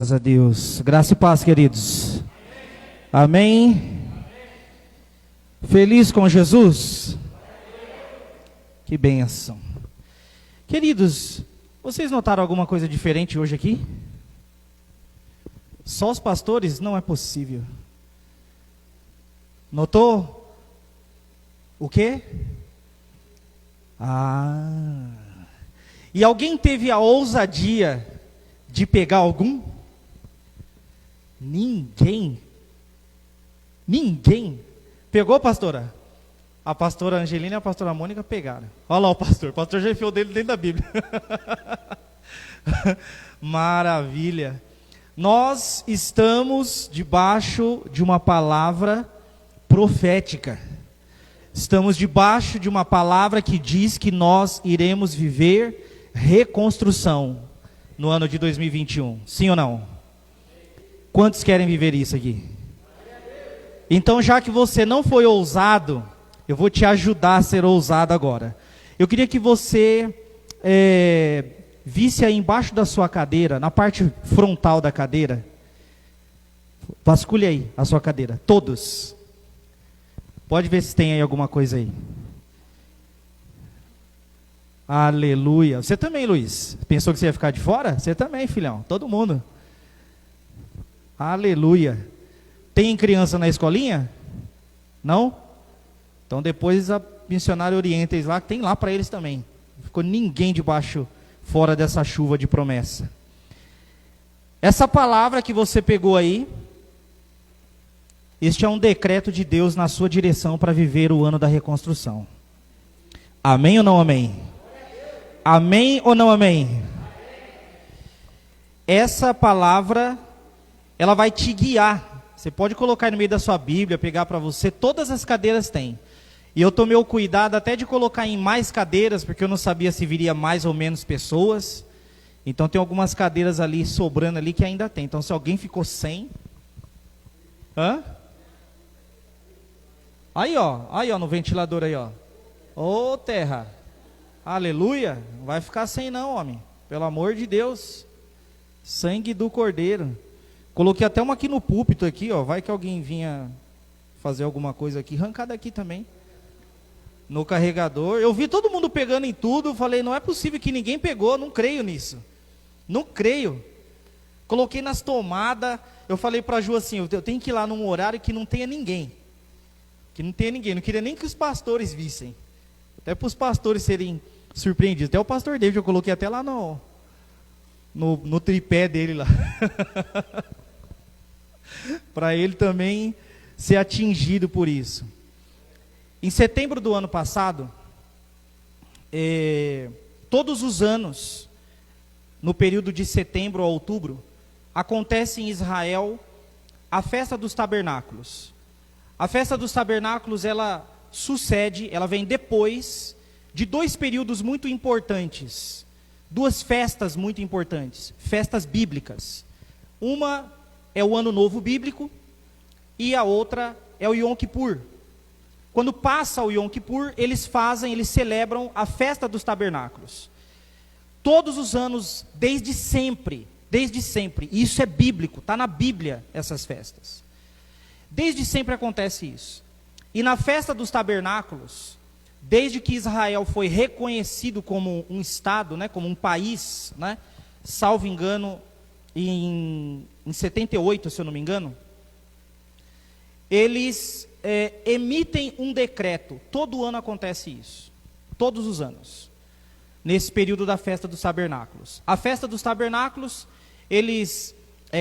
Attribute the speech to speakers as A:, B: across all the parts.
A: Graças a Deus. Graça e paz, queridos. Amém. Feliz com Jesus? Que bênção. Queridos, vocês notaram alguma coisa diferente hoje aqui? Só os pastores? Não é possível. Notou? O quê? E alguém teve a ousadia de pegar algum? Ninguém. Pegou, pastora? A pastora Angelina e a pastora Mônica pegaram. Olha lá o pastor já enfiou dele dentro da Bíblia. Maravilha. Nós estamos debaixo de uma palavra profética. Estamos debaixo de uma palavra que diz que nós iremos viver reconstrução no ano de 2021. Sim ou não? Quantos querem viver isso aqui? Então, já que você não foi ousado, eu vou te ajudar a ser ousado agora. Eu queria que você visse aí embaixo da sua cadeira, na parte frontal da cadeira, vasculhe aí a sua cadeira, todos. Pode ver se tem aí alguma coisa aí. Aleluia. Você também, Luiz. Pensou que você ia ficar de fora? Você também, filhão. Todo mundo. Aleluia. Tem criança na escolinha? Não? Então depois a missionária orienta eles lá, que tem lá para eles também. Não ficou ninguém debaixo, fora dessa chuva de promessa. Essa palavra que você pegou aí, este é um decreto de Deus na sua direção para viver o ano da reconstrução. Amém ou não amém? Amém ou não amém? Essa palavra, ela vai te guiar. Você pode colocar aí no meio da sua Bíblia, pegar para você, todas as cadeiras têm. E eu tomei o cuidado até de colocar em mais cadeiras, porque eu não sabia se viria mais ou menos pessoas. Então tem algumas cadeiras ali, sobrando ali, que ainda tem. Então se alguém ficou sem... Aí ó, no ventilador aí, ó. Ô terra, aleluia, não vai ficar sem não, homem. Pelo amor de Deus. Sangue do Cordeiro. Coloquei até uma aqui no púlpito aqui, ó. Vai que alguém vinha fazer alguma coisa aqui. Arrancada aqui também. No carregador. Eu vi todo mundo pegando em tudo. Falei, não é possível que ninguém pegou. Não creio nisso. Não creio. Coloquei nas tomadas. Eu falei para a Ju assim, eu tenho que ir lá num horário que não tenha ninguém. Que não tenha ninguém. Não queria nem que os pastores vissem. Até para os pastores serem surpreendidos. Até o pastor David eu coloquei até lá no tripé dele lá. Para ele também ser atingido por isso. Em setembro do ano passado, todos os anos, no período de setembro a outubro, acontece em Israel a festa dos tabernáculos. A festa dos tabernáculos, ela vem depois de dois períodos muito importantes. Duas festas muito importantes, festas bíblicas. Uma é o Ano Novo Bíblico e a outra é o Yom Kippur. Quando passa o Yom Kippur, eles celebram a festa dos tabernáculos. Todos os anos, desde sempre, e isso é bíblico, está na Bíblia essas festas. Desde sempre acontece isso. E na festa dos tabernáculos, desde que Israel foi reconhecido como um estado, né, como um país, né, salvo engano, em 78, se eu não me engano, eles emitem um decreto. Todo ano acontece isso. Todos os anos. Nesse período da festa dos tabernáculos. A festa dos tabernáculos, eles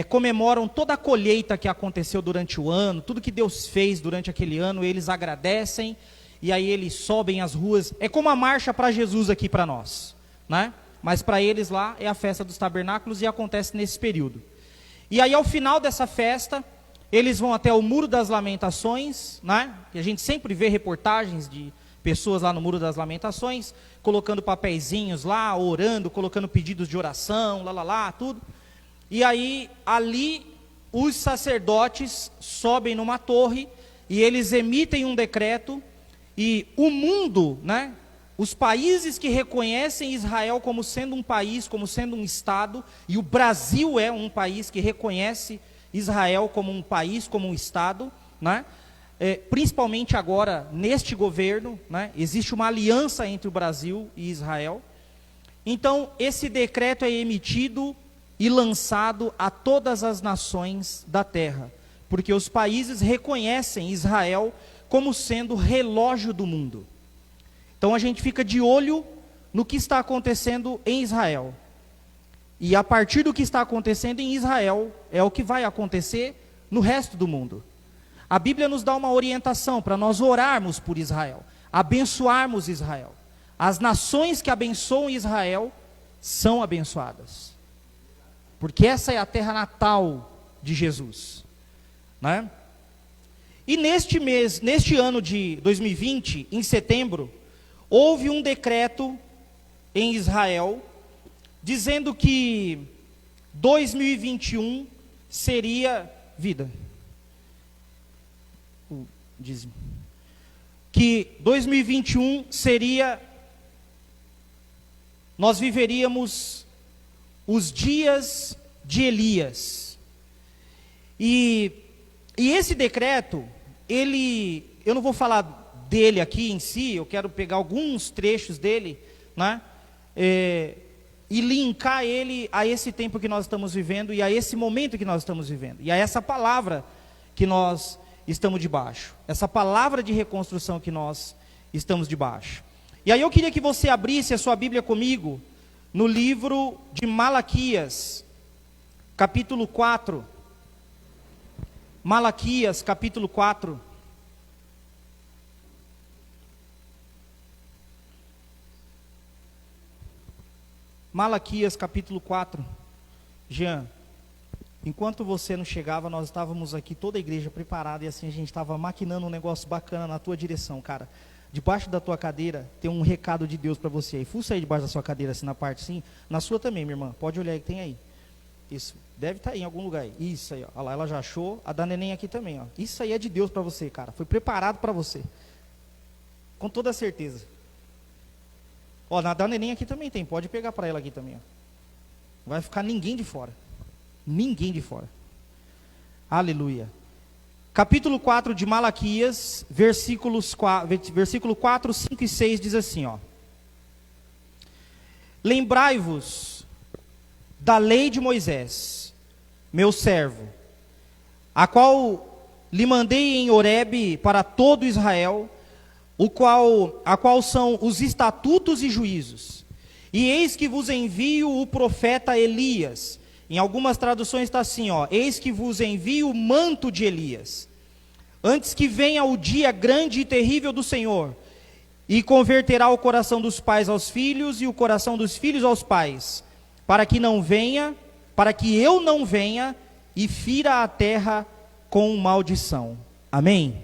A: comemoram toda a colheita que aconteceu durante o ano, tudo que Deus fez durante aquele ano, eles agradecem. E aí eles sobem as ruas, é como a marcha para Jesus aqui para nós, né? Mas para eles lá é a festa dos tabernáculos e acontece nesse período. E aí ao final dessa festa, eles vão até o Muro das Lamentações, né? E a gente sempre vê reportagens de pessoas lá no Muro das Lamentações, colocando papeizinhos lá, orando, colocando pedidos de oração, tudo. E aí ali os sacerdotes sobem numa torre e eles emitem um decreto. E o mundo, né, os países que reconhecem Israel como sendo um país, como sendo um Estado, e o Brasil é um país que reconhece Israel como um país, como um Estado, né? Principalmente agora, neste governo, né? Existe uma aliança entre o Brasil e Israel. Então, esse decreto é emitido e lançado a todas as nações da terra, porque os países reconhecem Israel como sendo o relógio do mundo. Então a gente fica de olho no que está acontecendo em Israel. E a partir do que está acontecendo em Israel, é o que vai acontecer no resto do mundo. A Bíblia nos dá uma orientação para nós orarmos por Israel, abençoarmos Israel. As nações que abençoam Israel são abençoadas, porque essa é a terra natal de Jesus, né? E neste ano de 2020, em setembro, houve um decreto em Israel, dizendo que 2021 seria vida. Que 2021 seria, nós viveríamos os dias de Elias. E esse decreto, eu não vou falar dele aqui em si, eu quero pegar alguns trechos dele, né? E linkar ele a esse tempo que nós estamos vivendo e a esse momento que nós estamos vivendo, e a essa palavra que nós estamos debaixo, essa palavra de reconstrução que nós estamos debaixo. E aí eu queria que você abrisse a sua Bíblia comigo no livro de Malaquias, capítulo 4. Malaquias, capítulo 4. Malaquias, capítulo 4. Jean, enquanto você não chegava, nós estávamos aqui, toda a igreja preparada, e assim a gente estava maquinando um negócio bacana na tua direção, cara. Debaixo da tua cadeira tem um recado de Deus para você aí. Fuça aí debaixo da sua cadeira, assim, na parte assim. Na sua também, minha irmã. Pode olhar aí que tem aí. Isso, deve estar aí em algum lugar aí. Isso aí, ó. Olha lá, ela já achou. A da neném aqui também, ó. Isso aí é de Deus para você, cara. Foi preparado para você. Com toda certeza. Ó, na da neném aqui também tem. Pode pegar para ela aqui também, ó. Não vai ficar ninguém de fora. Ninguém de fora. Aleluia. Capítulo 4 de Malaquias, versículo 4, 5 e 6 diz assim, ó. Lembrai-vos da lei de Moisés, meu servo, a qual lhe mandei em Horebe para todo Israel, a qual são os estatutos e juízos. E eis que vos envio o profeta Elias. Em algumas traduções está assim, ó, eis que vos envio o manto de Elias, antes que venha o dia grande e terrível do Senhor, e converterá o coração dos pais aos filhos, e o coração dos filhos aos pais, para que eu não venha, e fira a terra com maldição. Amém?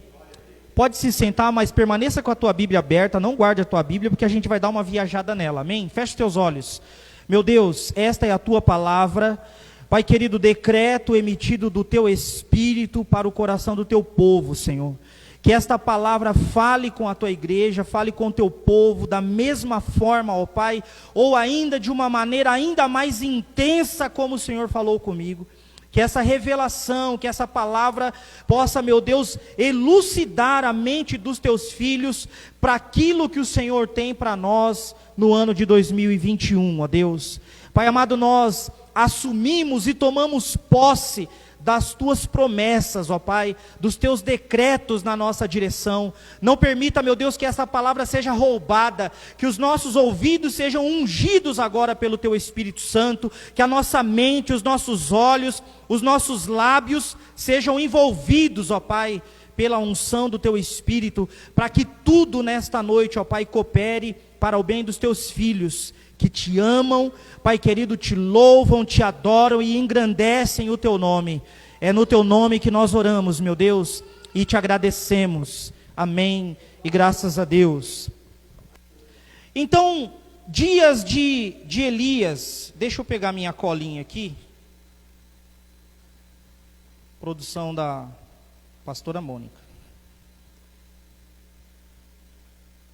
A: Pode se sentar, mas permaneça com a tua Bíblia aberta, não guarde a tua Bíblia, porque a gente vai dar uma viajada nela, amém? Feche os teus olhos. Meu Deus, esta é a tua palavra, Pai querido, decreto emitido do teu Espírito para o coração do teu povo, Senhor. Que esta palavra fale com a tua igreja, fale com o teu povo da mesma forma, ó Pai, ou ainda de uma maneira ainda mais intensa como o Senhor falou comigo. Que essa revelação, que essa palavra possa, meu Deus, elucidar a mente dos teus filhos para aquilo que o Senhor tem para nós no ano de 2021, ó Deus. Pai amado, nós assumimos e tomamos posse das tuas promessas, ó Pai, dos teus decretos na nossa direção. Não permita, meu Deus, que essa palavra seja roubada, que os nossos ouvidos sejam ungidos agora pelo teu Espírito Santo, que a nossa mente, os nossos olhos, os nossos lábios sejam envolvidos, ó Pai, pela unção do teu Espírito, para que tudo nesta noite, ó Pai, coopere para o bem dos teus filhos, que te amam, Pai querido, te louvam, te adoram e engrandecem o teu nome. É no teu nome que nós oramos, meu Deus, e te agradecemos. Amém, e graças a Deus. Então, dias de Elias, deixa eu pegar minha colinha aqui, produção da pastora Mônica.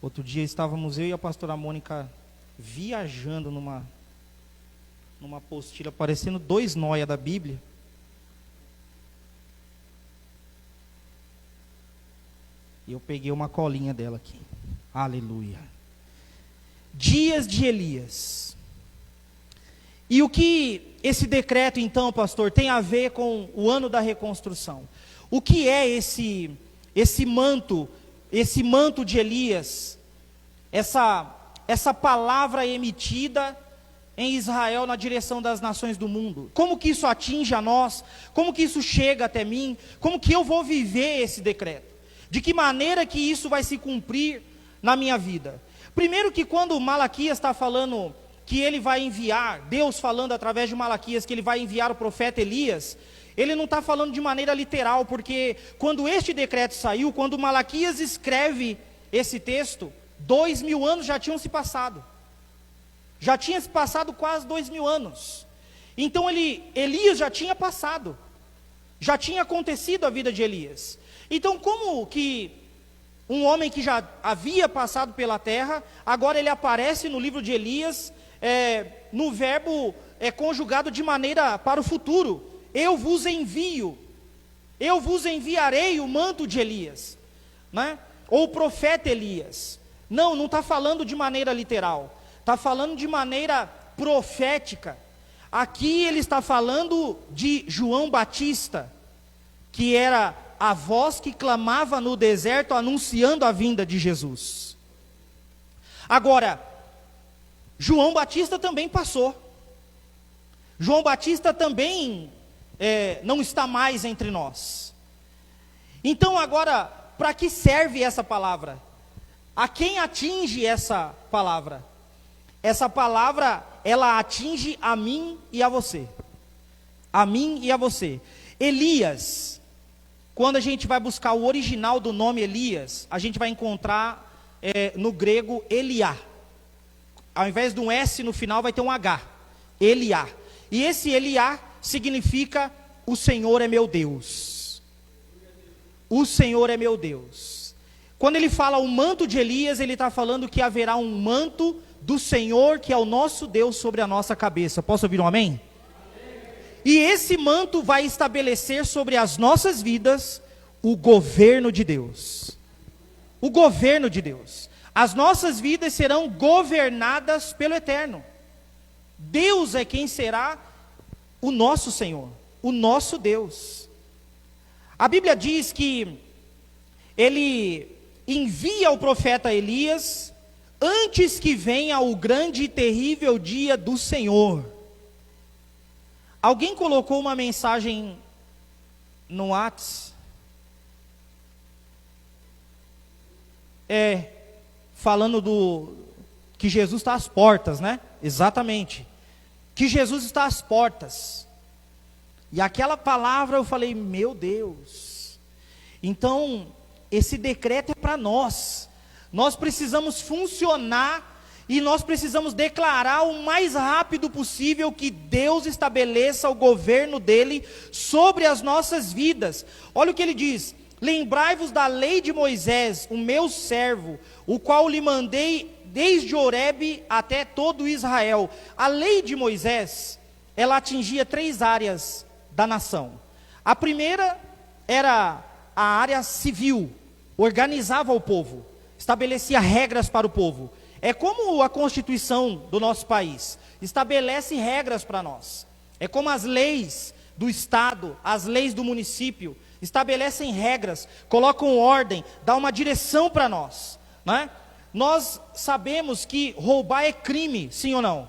A: Outro dia estávamos eu e a pastora Mônica viajando numa apostila, parecendo dois nóia da Bíblia. E eu peguei uma colinha dela aqui. Aleluia. Dias de Elias. E o que esse decreto, então, pastor, tem a ver com o ano da reconstrução? O que é esse manto de Elias, essa palavra emitida em Israel na direção das nações do mundo? Como que isso atinge a nós? Como que isso chega até mim? Como que eu vou viver esse decreto? De que maneira que isso vai se cumprir na minha vida? Primeiro que quando Malaquias está falando que ele vai enviar, Deus falando através de Malaquias que ele vai enviar o profeta Elias, ele não está falando de maneira literal, porque quando este decreto saiu, quando Malaquias escreve esse texto, 2000 anos já tinham se passado. Já tinha se passado quase 2000 anos. Então Elias já tinha passado. Já tinha acontecido a vida de Elias. Então como que um homem que já havia passado pela terra, agora ele aparece no livro de Elias, no verbo conjugado de maneira para o futuro. Eu vos envio, eu vos enviarei o manto de Elias, né? Ou o profeta Elias. Não está falando de maneira literal, está falando de maneira profética. Aqui ele está falando de João Batista, que era a voz que clamava no deserto anunciando a vinda de Jesus. Agora, João Batista também passou. João Batista também não está mais entre nós. Então agora, para que serve essa palavra? A quem atinge essa palavra? Essa palavra, ela atinge a mim e a você. A mim e a você. Elias, quando a gente vai buscar o original do nome Elias, a gente vai encontrar no grego Eliá. Ao invés de um S no final, vai ter um H. Eliá. E esse Eliá significa: o Senhor é meu Deus. O Senhor é meu Deus. Quando ele fala o manto de Elias, ele está falando que haverá um manto do Senhor, que é o nosso Deus, sobre a nossa cabeça. Posso ouvir um amém? E esse manto vai estabelecer sobre as nossas vidas o governo de Deus. O governo de Deus. As nossas vidas serão governadas pelo Eterno. Deus é quem será o nosso Senhor, o nosso Deus. A Bíblia diz que ele envia o profeta Elias antes que venha o grande e terrível dia do Senhor. Alguém colocou uma mensagem no WhatsApp, falando que Jesus está às portas, né? Exatamente. Que Jesus está às portas. E aquela palavra eu falei, meu Deus. Então, esse decreto é para nós. Nós precisamos funcionar e nós precisamos declarar o mais rápido possível que Deus estabeleça o governo dele sobre as nossas vidas. Olha o que ele diz: lembrai-vos da lei de Moisés, o meu servo, o qual lhe mandei desde Horebe até todo Israel. A lei de Moisés, ela atingia 3 áreas da nação. A primeira era a área civil, organizava o povo, estabelecia regras para o povo. É como a Constituição do nosso país, estabelece regras para nós. É como as leis do Estado, as leis do município, estabelecem regras, colocam ordem, dá uma direção para nós, né? Nós sabemos que roubar é crime, sim ou não?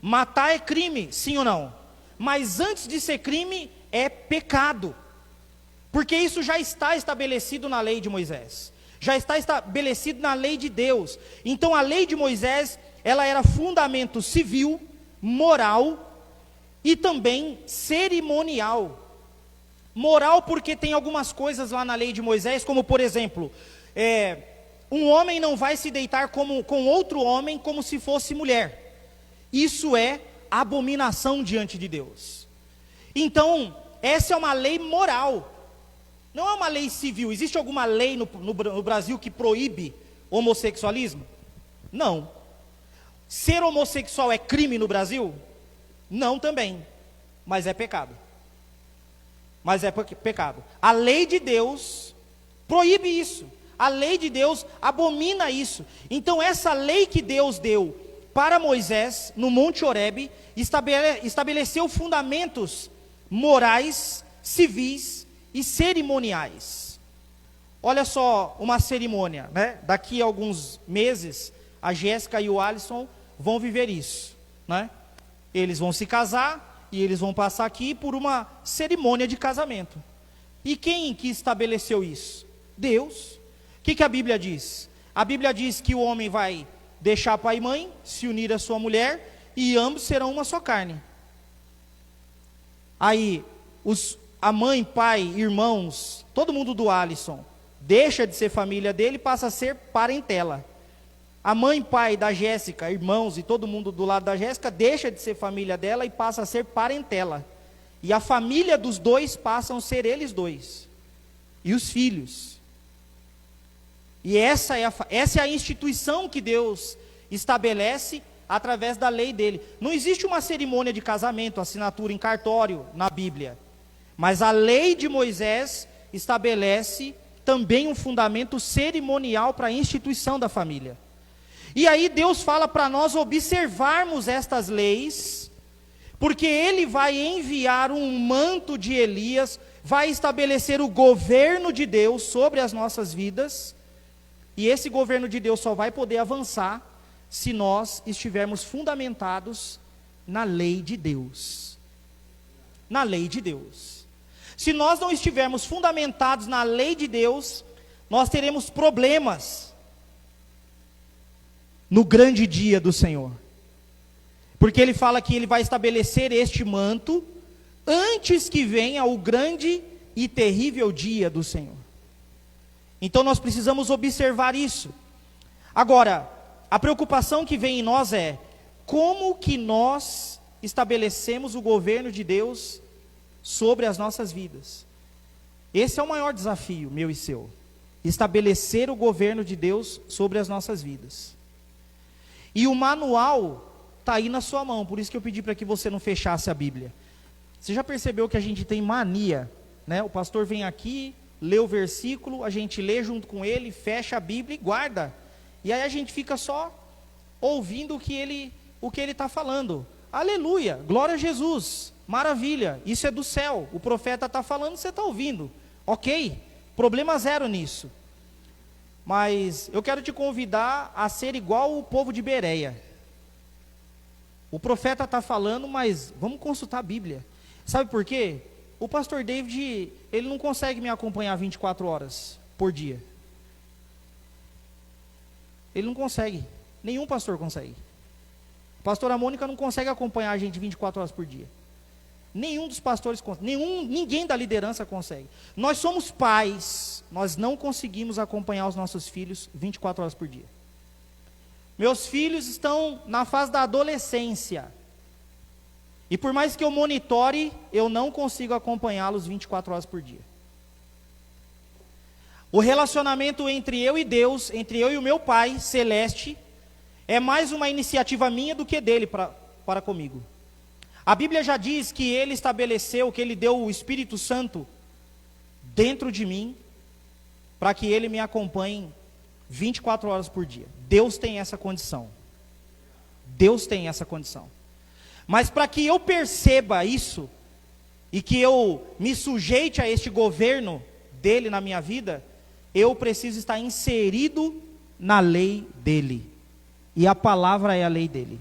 A: Matar é crime, sim ou não? Mas antes de ser crime, é pecado. Porque isso já está estabelecido na lei de Moisés. Já está estabelecido na lei de Deus. Então a lei de Moisés, ela era fundamento civil, moral e também cerimonial. Moral porque tem algumas coisas lá na lei de Moisés, como por exemplo, um homem não vai se deitar com outro homem como se fosse mulher. Isso é abominação diante de Deus. Então, essa é uma lei moral. Não é uma lei civil. Existe alguma lei no Brasil que proíbe homossexualismo? Não. Ser homossexual é crime no Brasil? Não também, mas é pecado. Mas é pecado. A lei de Deus proíbe isso. A lei de Deus abomina isso. Então essa lei que Deus deu para Moisés, no Monte Horebe, estabeleceu fundamentos morais, civis e cerimoniais. Olha só uma cerimônia, né? Daqui a alguns meses, a Jéssica e o Alisson vão viver isso, né? Eles vão se casar e eles vão passar aqui por uma cerimônia de casamento. E quem que estabeleceu isso? Deus. O que a Bíblia diz? A Bíblia diz que o homem vai deixar pai e mãe, se unir à sua mulher, e ambos serão uma só carne. Aí, a mãe, pai, irmãos, todo mundo do Alisson, deixa de ser família dele e passa a ser parentela. A mãe, pai da Jéssica, irmãos e todo mundo do lado da Jéssica, deixa de ser família dela e passa a ser parentela. E a família dos dois passam a ser eles dois. E os filhos. E essa é a instituição que Deus estabelece através da lei dele. Não existe uma cerimônia de casamento, assinatura em cartório na Bíblia. Mas a lei de Moisés estabelece também um fundamento cerimonial para a instituição da família. E aí Deus fala para nós observarmos estas leis, porque Ele vai enviar um manto de Elias, vai estabelecer o governo de Deus sobre as nossas vidas, e esse governo de Deus só vai poder avançar se nós estivermos fundamentados na lei de Deus. Na lei de Deus. Se nós não estivermos fundamentados na lei de Deus, nós teremos problemas no grande dia do Senhor. Porque Ele fala que Ele vai estabelecer este manto antes que venha o grande e terrível dia do Senhor. Então nós precisamos observar isso. Agora, a preocupação que vem em nós é: como que nós estabelecemos o governo de Deus sobre as nossas vidas? Esse é o maior desafio, meu e seu. Estabelecer o governo de Deus sobre as nossas vidas. E o manual está aí na sua mão, por isso que eu pedi para que você não fechasse a Bíblia. Você já percebeu que a gente tem mania, né? O pastor vem aqui, lê o versículo, a gente lê junto com ele, fecha a Bíblia e guarda. E aí a gente fica só ouvindo o que ele está falando. Aleluia, glória a Jesus, maravilha, isso é do céu. O profeta está falando, você está ouvindo. Ok, problema zero nisso. Mas eu quero te convidar a ser igual o povo de Bereia. O profeta está falando, mas vamos consultar a Bíblia. Sabe por quê? O pastor David, ele não consegue me acompanhar 24 horas por dia. Ele não consegue. Nenhum pastor consegue. A pastora Mônica não consegue acompanhar a gente 24 horas por dia. Nenhum dos pastores consegue. Ninguém da liderança consegue. Nós somos pais. Nós não conseguimos acompanhar os nossos filhos 24 horas por dia. Meus filhos estão na fase da adolescência. E por mais que eu monitore, eu não consigo acompanhá-los 24 horas por dia. O relacionamento entre eu e Deus, entre eu e o meu Pai Celeste, é mais uma iniciativa minha do que dele para comigo. A Bíblia já diz que Ele estabeleceu, que Ele deu o Espírito Santo dentro de mim, para que Ele me acompanhe 24 horas por dia. Deus tem essa condição. Deus tem essa condição. Mas para que eu perceba isso, e que eu me sujeite a este governo dele na minha vida, eu preciso estar inserido na lei dele. E a palavra é a lei dele.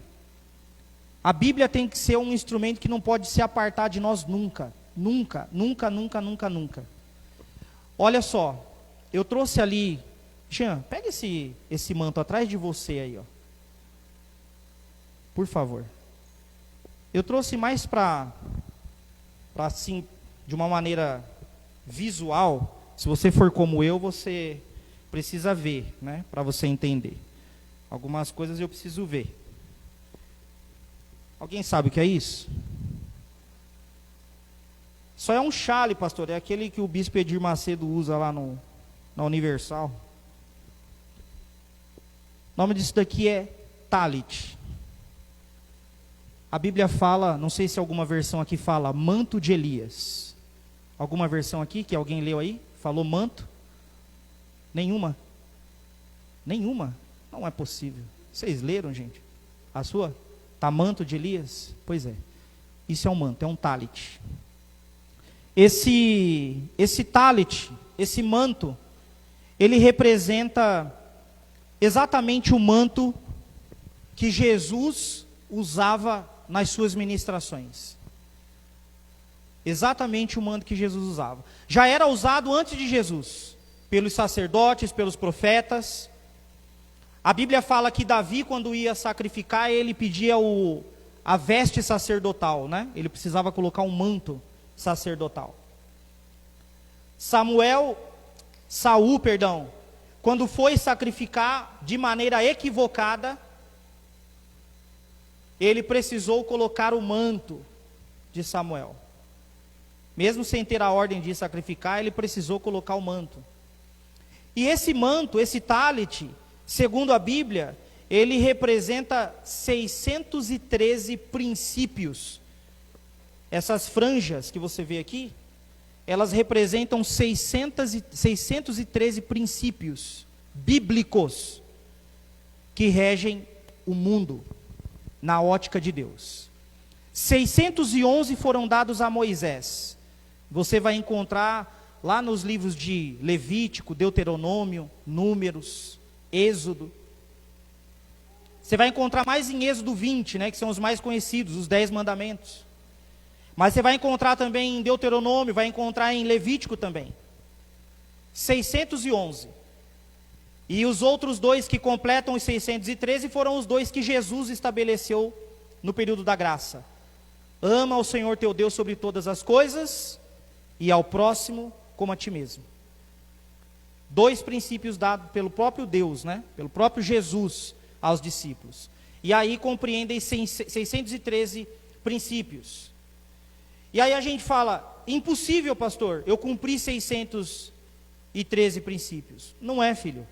A: A Bíblia tem que ser um instrumento que não pode se apartar de nós nunca. Nunca, nunca, nunca, nunca, nunca. Olha só, eu trouxe ali, Jean, pega esse manto atrás de você aí, ó. Por favor. Eu trouxe mais para assim, de uma maneira visual. Se você for como eu, você precisa ver, né, para você entender. Algumas coisas eu preciso ver. Alguém sabe o que é isso? Só é um chale, pastor. É aquele que o bispo Edir Macedo usa lá na Universal. O nome disso daqui é talit. A Bíblia fala, não sei se alguma versão aqui fala, manto de Elias. Alguma versão aqui que alguém leu aí? Falou manto? Nenhuma? Nenhuma? Não é possível. Vocês leram, gente? A sua? Tá manto de Elias? Pois é. Isso é um manto, é um talit. Esse talit, esse manto, ele representa exatamente o manto que Jesus usava nas suas ministrações. Exatamente o manto que Jesus usava. Já era usado antes de Jesus, pelos sacerdotes, pelos profetas. A Bíblia fala que Davi, quando ia sacrificar, ele pedia a veste sacerdotal, né? Ele precisava colocar um manto sacerdotal. Saul, quando foi sacrificar de maneira equivocada, ele precisou colocar o manto de Samuel. Mesmo sem ter a ordem de sacrificar, ele precisou colocar o manto. E esse manto, esse talit, segundo a Bíblia, ele representa 613 princípios. Essas franjas que você vê aqui, elas representam 613 princípios bíblicos que regem o mundo na ótica de Deus. 611 foram dados a Moisés. Você vai encontrar lá nos livros de Levítico, Deuteronômio, Números, Êxodo. Você vai encontrar mais em Êxodo 20, né, que são os mais conhecidos, os 10 mandamentos. Mas você vai encontrar também em Deuteronômio, vai encontrar em Levítico também. 611. E os outros dois que completam os 613 foram os dois que Jesus estabeleceu no período da graça. Ama ao Senhor teu Deus sobre todas as coisas e ao próximo como a ti mesmo. Dois princípios dados pelo próprio Deus, né? Pelo próprio Jesus aos discípulos. E aí compreendem 613 princípios. E aí a gente fala, impossível, pastor, eu cumpri 613 princípios. Não é, filho.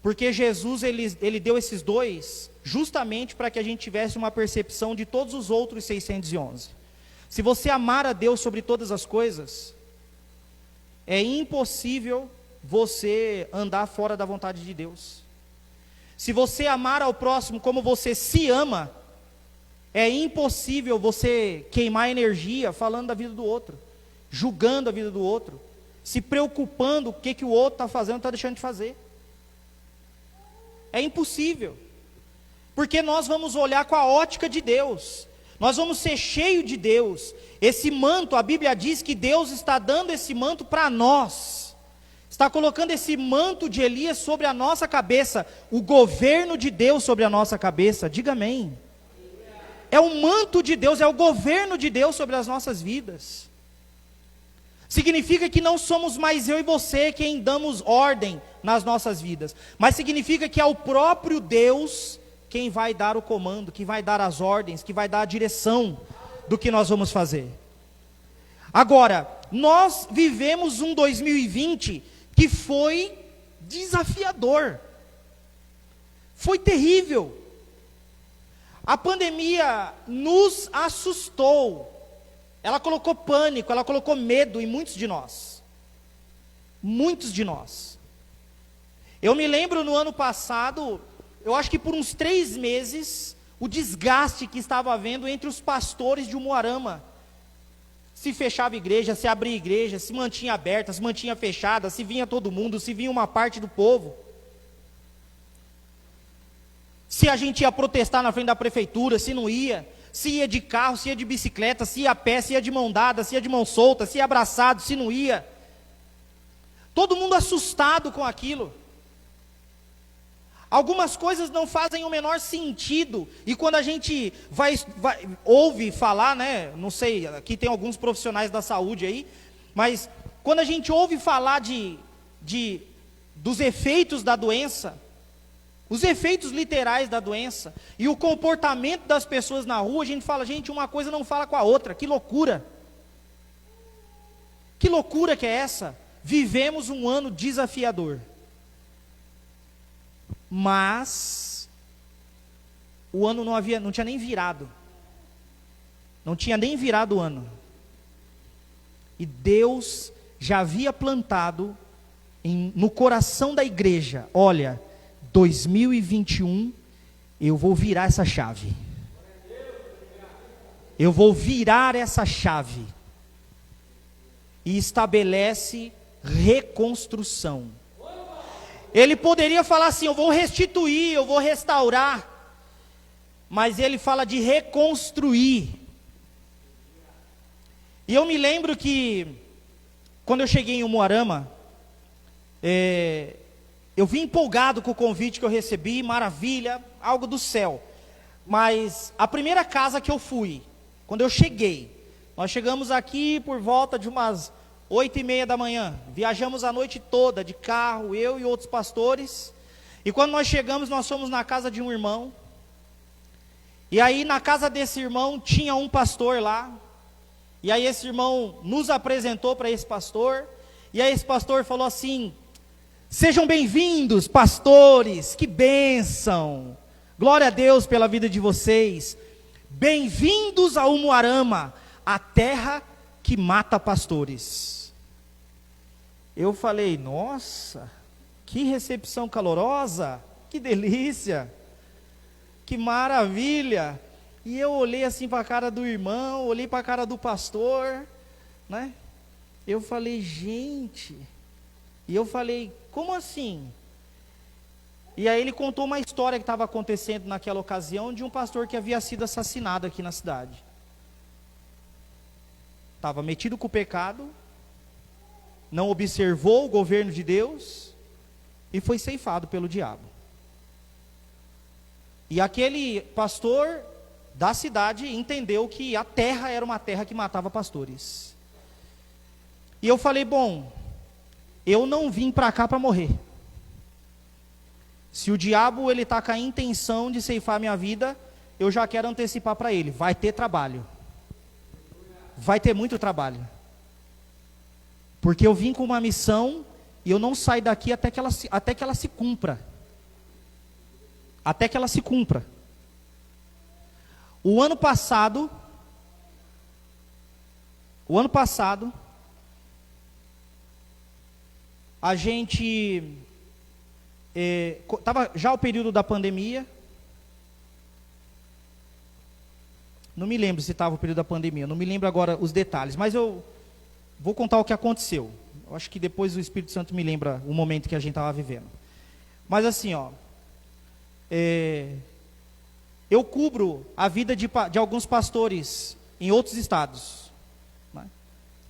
A: Porque Jesus, ele deu esses dois justamente para que a gente tivesse uma percepção de todos os outros 611. Se você amar a Deus sobre todas as coisas, é impossível você andar fora da vontade de Deus. Se você amar ao próximo como você se ama, é impossível você queimar energia falando da vida do outro, julgando a vida do outro, se preocupando com o que o outro está fazendo ou está deixando de fazer. É impossível, porque nós vamos olhar com a ótica de Deus, nós vamos ser cheios de Deus. Esse manto, a Bíblia diz que Deus está dando esse manto para nós, está colocando esse manto de Elias sobre a nossa cabeça, o governo de Deus sobre a nossa cabeça. Diga amém. É o manto de Deus, é o governo de Deus sobre as nossas vidas. Significa que não somos mais eu e você quem damos ordem nas nossas vidas, mas significa que é o próprio Deus quem vai dar o comando, que vai dar as ordens, que vai dar a direção do que nós vamos fazer. Agora, nós vivemos um 2020 que foi desafiador, foi terrível. A pandemia nos assustou, ela colocou pânico, ela colocou medo em muitos de nós. Muitos de nós. Eu me lembro no ano passado, eu acho que por uns 3 meses, o desgaste que estava havendo entre os pastores de Umuarama. Se fechava igreja, se abria igreja, se mantinha aberta, se mantinha fechada, se vinha todo mundo, se vinha uma parte do povo. Se a gente ia protestar na frente da prefeitura, se não ia, se ia de carro, se ia de bicicleta, se ia a pé, se ia de mão dada, se ia de mão solta, se ia abraçado, se não ia. Todo mundo assustado com aquilo. Algumas coisas não fazem o menor sentido, e quando a gente ouve falar, né, não sei, aqui tem alguns profissionais da saúde aí, mas quando a gente ouve falar dos efeitos da doença, os efeitos literais da doença, e o comportamento das pessoas na rua, a gente fala, gente, uma coisa não fala com a outra, que loucura. Que loucura que é essa? Vivemos um ano desafiador. mas o ano não tinha nem virado. Não tinha nem virado o ano. E Deus já havia plantado no coração da igreja: olha, 2021 eu vou virar essa chave. Eu vou virar essa chave. E estabelece reconstrução. Ele poderia falar assim: eu vou restituir, eu vou restaurar. Mas ele fala de reconstruir. E eu me lembro que, quando eu cheguei em Umuarama, eu vim empolgado com o convite que eu recebi, maravilha, algo do céu. Mas a primeira casa que eu fui, quando eu cheguei, nós chegamos aqui por volta de umas 8:30 da manhã, viajamos a noite toda de carro, eu e outros pastores, e quando nós chegamos, nós fomos na casa de um irmão, e aí na casa desse irmão tinha um pastor lá, e aí esse irmão nos apresentou para esse pastor, e aí esse pastor falou assim: sejam bem-vindos, pastores, que bênção, glória a Deus pela vida de vocês, bem-vindos a Umuarama, a terra que mata pastores. Eu falei: nossa, que recepção calorosa, que delícia, que maravilha. E eu olhei assim para a cara do irmão, olhei para a cara do pastor, né? Eu falei: gente, e eu falei: como assim? E aí ele contou uma história que estava acontecendo naquela ocasião, de um pastor que havia sido assassinado aqui na cidade. Estava metido com o pecado, não observou o governo de Deus, e foi ceifado pelo diabo. E aquele pastor da cidade entendeu que a terra era uma terra que matava pastores. E eu falei: bom, eu não vim para cá para morrer. Se o diabo ele está com a intenção de ceifar minha vida, eu já quero antecipar para ele: vai ter trabalho. Vai ter muito trabalho. Porque eu vim com uma missão e eu não saio daqui até que ela se cumpra. Até que ela se cumpra. O ano passado, a gente estava já o período da pandemia. Não me lembro se estava o período da pandemia, não me lembro agora os detalhes, mas eu vou contar o que aconteceu. Eu acho que depois o Espírito Santo me lembra o momento que a gente estava vivendo. Mas assim, eu cubro a vida de alguns pastores em outros estados, né?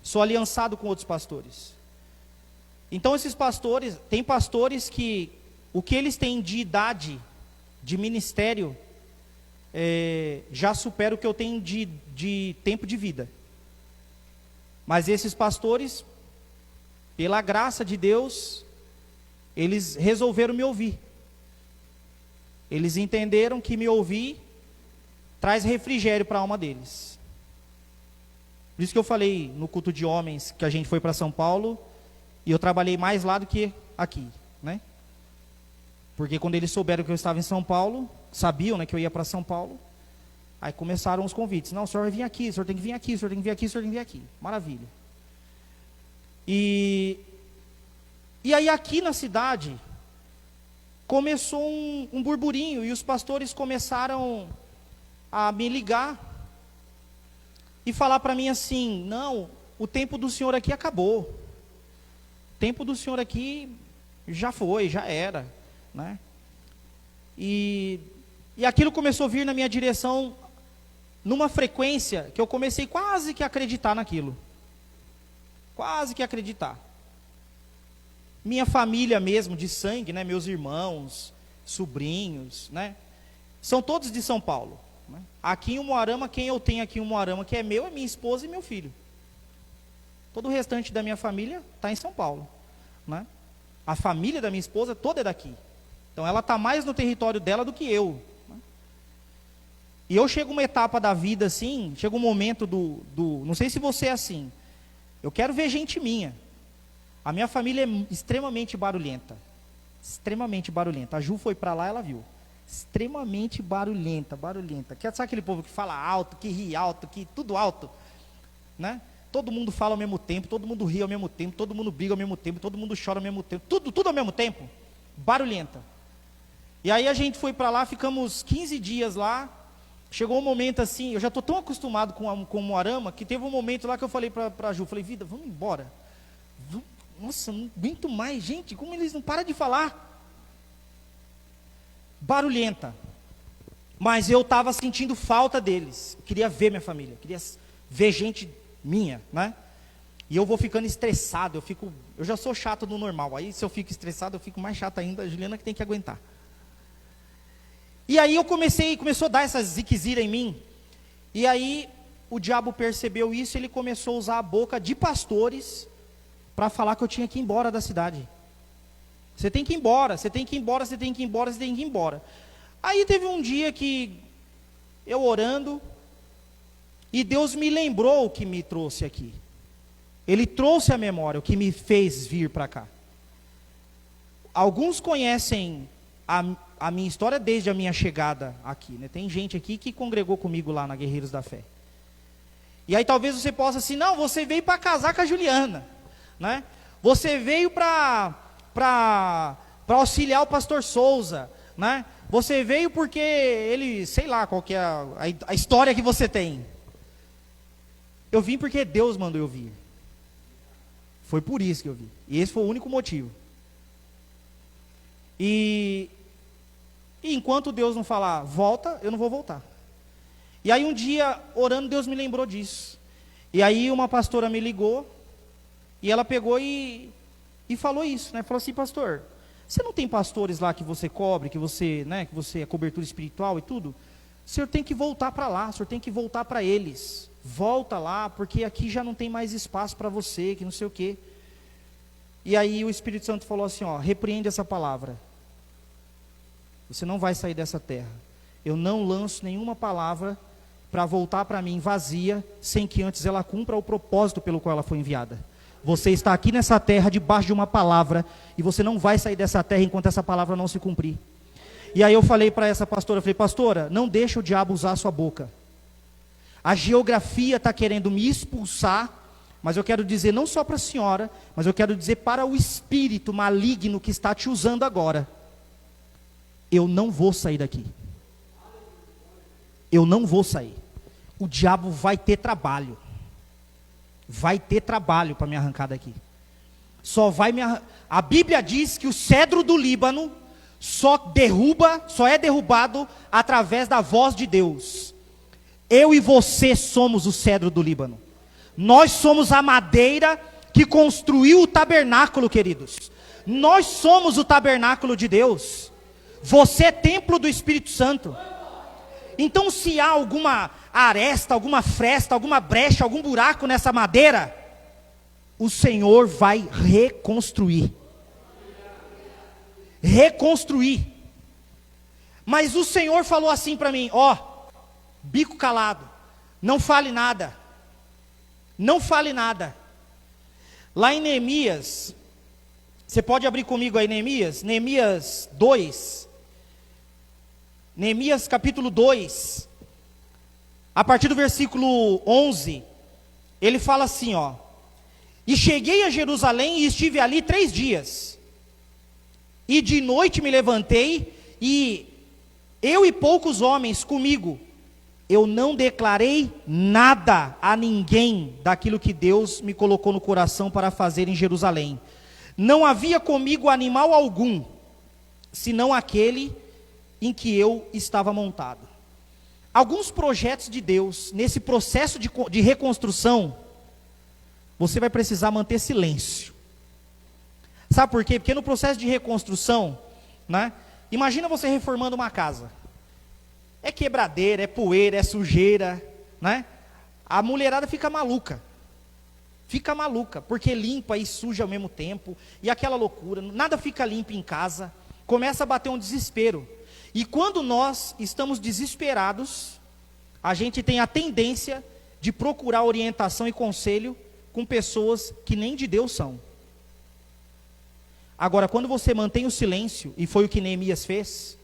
A: Sou aliançado com outros pastores. Então esses pastores, tem pastores que o que eles têm de idade, de ministério, já supera o que eu tenho de tempo de vida. Mas esses pastores, pela graça de Deus, eles resolveram me ouvir. Eles entenderam que me ouvir traz refrigério para a alma deles. Por isso que eu falei no culto de homens que a gente foi para São Paulo, e eu trabalhei mais lá do que aqui, né? Porque quando eles souberam que eu estava em São Paulo, sabiam, né, que eu ia para São Paulo, aí começaram os convites: não, o senhor vai vir aqui, o senhor tem que vir aqui, o senhor tem que vir aqui, o senhor tem que vir aqui. Maravilha. E aí aqui na cidade começou um burburinho, e os pastores começaram a me ligar e falar para mim assim: não, o tempo do senhor aqui acabou, o tempo do senhor aqui já foi, já era, né? E aquilo começou a vir na minha direção numa frequência que eu comecei quase que a acreditar naquilo. Quase que acreditar. Minha família mesmo, de sangue, né, meus irmãos, sobrinhos, né, são todos de São Paulo, né? Aqui em Umuarama, quem eu tenho aqui em Umuarama que é meu, é minha esposa e meu filho. Todo o restante da minha família está em São Paulo, né? A família da minha esposa toda é daqui. Então ela está mais no território dela do que eu, né? E eu chego uma etapa da vida assim, chega um momento não sei se você é assim, eu quero ver gente minha. A minha família é extremamente barulhenta. extremamente barulhenta. A Ju foi para lá, ela viu. Extremamente barulhenta. Sabe aquele povo que fala alto, que ri alto, que tudo alto, né? Todo mundo fala ao mesmo tempo, todo mundo ri ao mesmo tempo, todo mundo briga ao mesmo tempo, todo mundo chora ao mesmo tempo, tudo ao mesmo tempo. Barulhenta. E aí a gente foi para lá, ficamos 15 dias lá. Chegou um momento assim, eu já estou tão acostumado com o Moarama, que teve um momento lá que eu falei para a Ju, falei, vida, vamos embora. Nossa, não aguento mais, gente, como eles não param de falar. Barulhenta. Mas eu estava sentindo falta deles. Queria ver minha família, queria ver gente minha, né? E eu vou ficando estressado, eu já sou chato no normal. Aí se eu fico estressado, eu fico mais chato ainda, a Juliana que tem que aguentar. E aí começou a dar essas ziquezira em mim. E aí o diabo percebeu isso, ele começou a usar a boca de pastores para falar que eu tinha que ir embora da cidade. Você tem que ir embora, você tem que ir embora, você tem que ir embora, você tem que ir embora. Aí teve um dia que eu orando, e Deus me lembrou o que me trouxe aqui. Ele trouxe a memória, o que me fez vir para cá. Alguns conhecem a minha história desde a minha chegada aqui, né? Tem gente aqui que congregou comigo lá na Guerreiros da Fé. E aí talvez você possa assim, não, você veio para casar com a Juliana, né? Você veio para auxiliar o pastor Souza, né? Você veio porque ele, sei lá qual que é a história que você tem. Eu vim porque Deus mandou eu vir. Foi por isso que eu vim. E esse foi o único motivo. E enquanto Deus não falar, volta, eu não vou voltar. E aí um dia, orando, Deus me lembrou disso. E aí uma pastora me ligou, e ela pegou e falou isso, né? Falou assim, pastor, você não tem pastores lá que você cobre, que você é cobertura espiritual e tudo? O senhor tem que voltar para lá, o senhor tem que voltar para eles. Volta lá, porque aqui já não tem mais espaço para você, que não sei o quê. E aí o Espírito Santo falou assim, ó, repreende essa palavra. Você não vai sair dessa terra. Eu não lanço nenhuma palavra para voltar para mim vazia, sem que antes ela cumpra o propósito pelo qual ela foi enviada. Você está aqui nessa terra debaixo de uma palavra, e você não vai sair dessa terra enquanto essa palavra não se cumprir. E aí eu falei para essa pastora, eu falei, pastora, não deixa o diabo usar a sua boca. A geografia está querendo me expulsar, mas eu quero dizer não só para a senhora, mas eu quero dizer para o espírito maligno que está te usando agora. Eu não vou sair daqui. Eu não vou sair. O diabo vai ter trabalho. Vai ter trabalho para me arrancar daqui. A Bíblia diz que o cedro do Líbano só é derrubado através da voz de Deus. Eu e você somos o cedro do Líbano. Nós somos a madeira que construiu o tabernáculo, queridos. Nós somos o tabernáculo de Deus. Você é templo do Espírito Santo. Então, se há alguma aresta, alguma fresta, alguma brecha, algum buraco nessa madeira, o Senhor vai reconstruir. Reconstruir. Mas o Senhor falou assim para mim, ó, bico calado, não fale nada. Não fale nada. Lá em Neemias, você pode abrir comigo aí Neemias? Neemias 2. Neemias capítulo 2. A partir do versículo 11, ele fala assim, ó. E cheguei a Jerusalém e estive ali 3 dias. E de noite me levantei, e eu e poucos homens comigo, eu não declarei nada a ninguém daquilo que Deus me colocou no coração para fazer em Jerusalém. Não havia comigo animal algum, senão aquele em que eu estava montado. Alguns projetos de Deus, nesse processo de reconstrução, você vai precisar manter silêncio. Sabe por quê? Porque no processo de reconstrução, né? Imagina você reformando uma casa. É quebradeira, é poeira, é sujeira, né? A mulherada fica maluca. Fica maluca, porque limpa e suja ao mesmo tempo, e aquela loucura, nada fica limpo em casa, começa a bater um desespero. E quando nós estamos desesperados, a gente tem a tendência de procurar orientação e conselho com pessoas que nem de Deus são. Agora, quando você mantém o silêncio, e foi o que Neemias fez,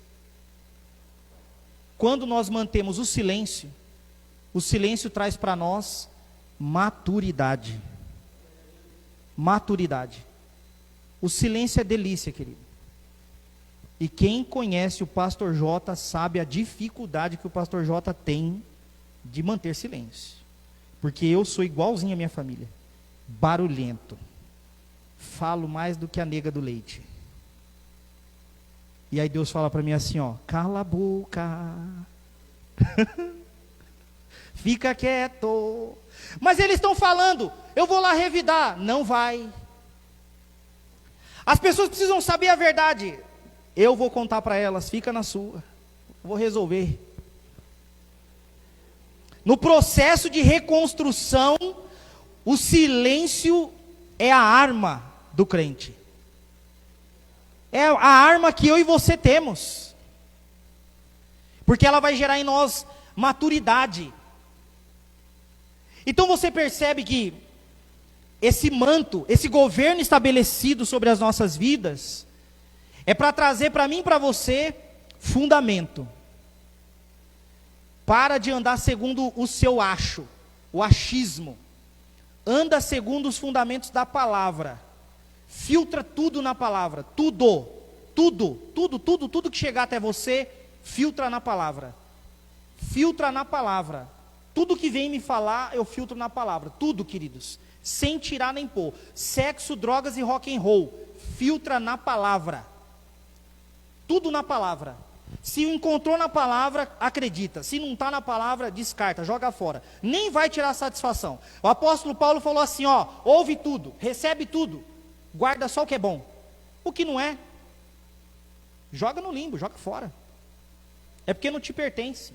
A: quando nós mantemos o silêncio traz para nós maturidade. Maturidade. O silêncio é delícia, querido. E quem conhece o pastor J sabe a dificuldade que o pastor J tem de manter silêncio. Porque eu sou igualzinho à minha família. Barulhento. Falo mais do que a nega do leite. E aí Deus fala para mim assim, ó, cala a boca. Fica quieto. Mas eles estão falando, eu vou lá revidar. Não vai. As pessoas precisam saber a verdade. Eu vou contar para elas, fica na sua. Vou resolver. No processo de reconstrução, o silêncio é a arma do crente. É a arma que eu e você temos. Porque ela vai gerar em nós maturidade. Então você percebe que esse manto, esse governo estabelecido sobre as nossas vidas, é para trazer para mim e para você fundamento. Para de andar segundo o seu acho, o achismo. Anda segundo os fundamentos da palavra. Filtra tudo na palavra, tudo que chegar até você, filtra na palavra. Filtra na palavra. Tudo que vem me falar, eu filtro na palavra. Tudo, queridos. Sem tirar nem pôr. Sexo, drogas e rock and roll. Filtra na palavra. Tudo na palavra. Se encontrou na palavra, acredita. Se não está na palavra, descarta, joga fora. Nem vai tirar satisfação. O apóstolo Paulo falou assim, ó, ouve tudo, recebe tudo, guarda só o que é bom. O que não é, joga no limbo, joga fora. É porque não te pertence.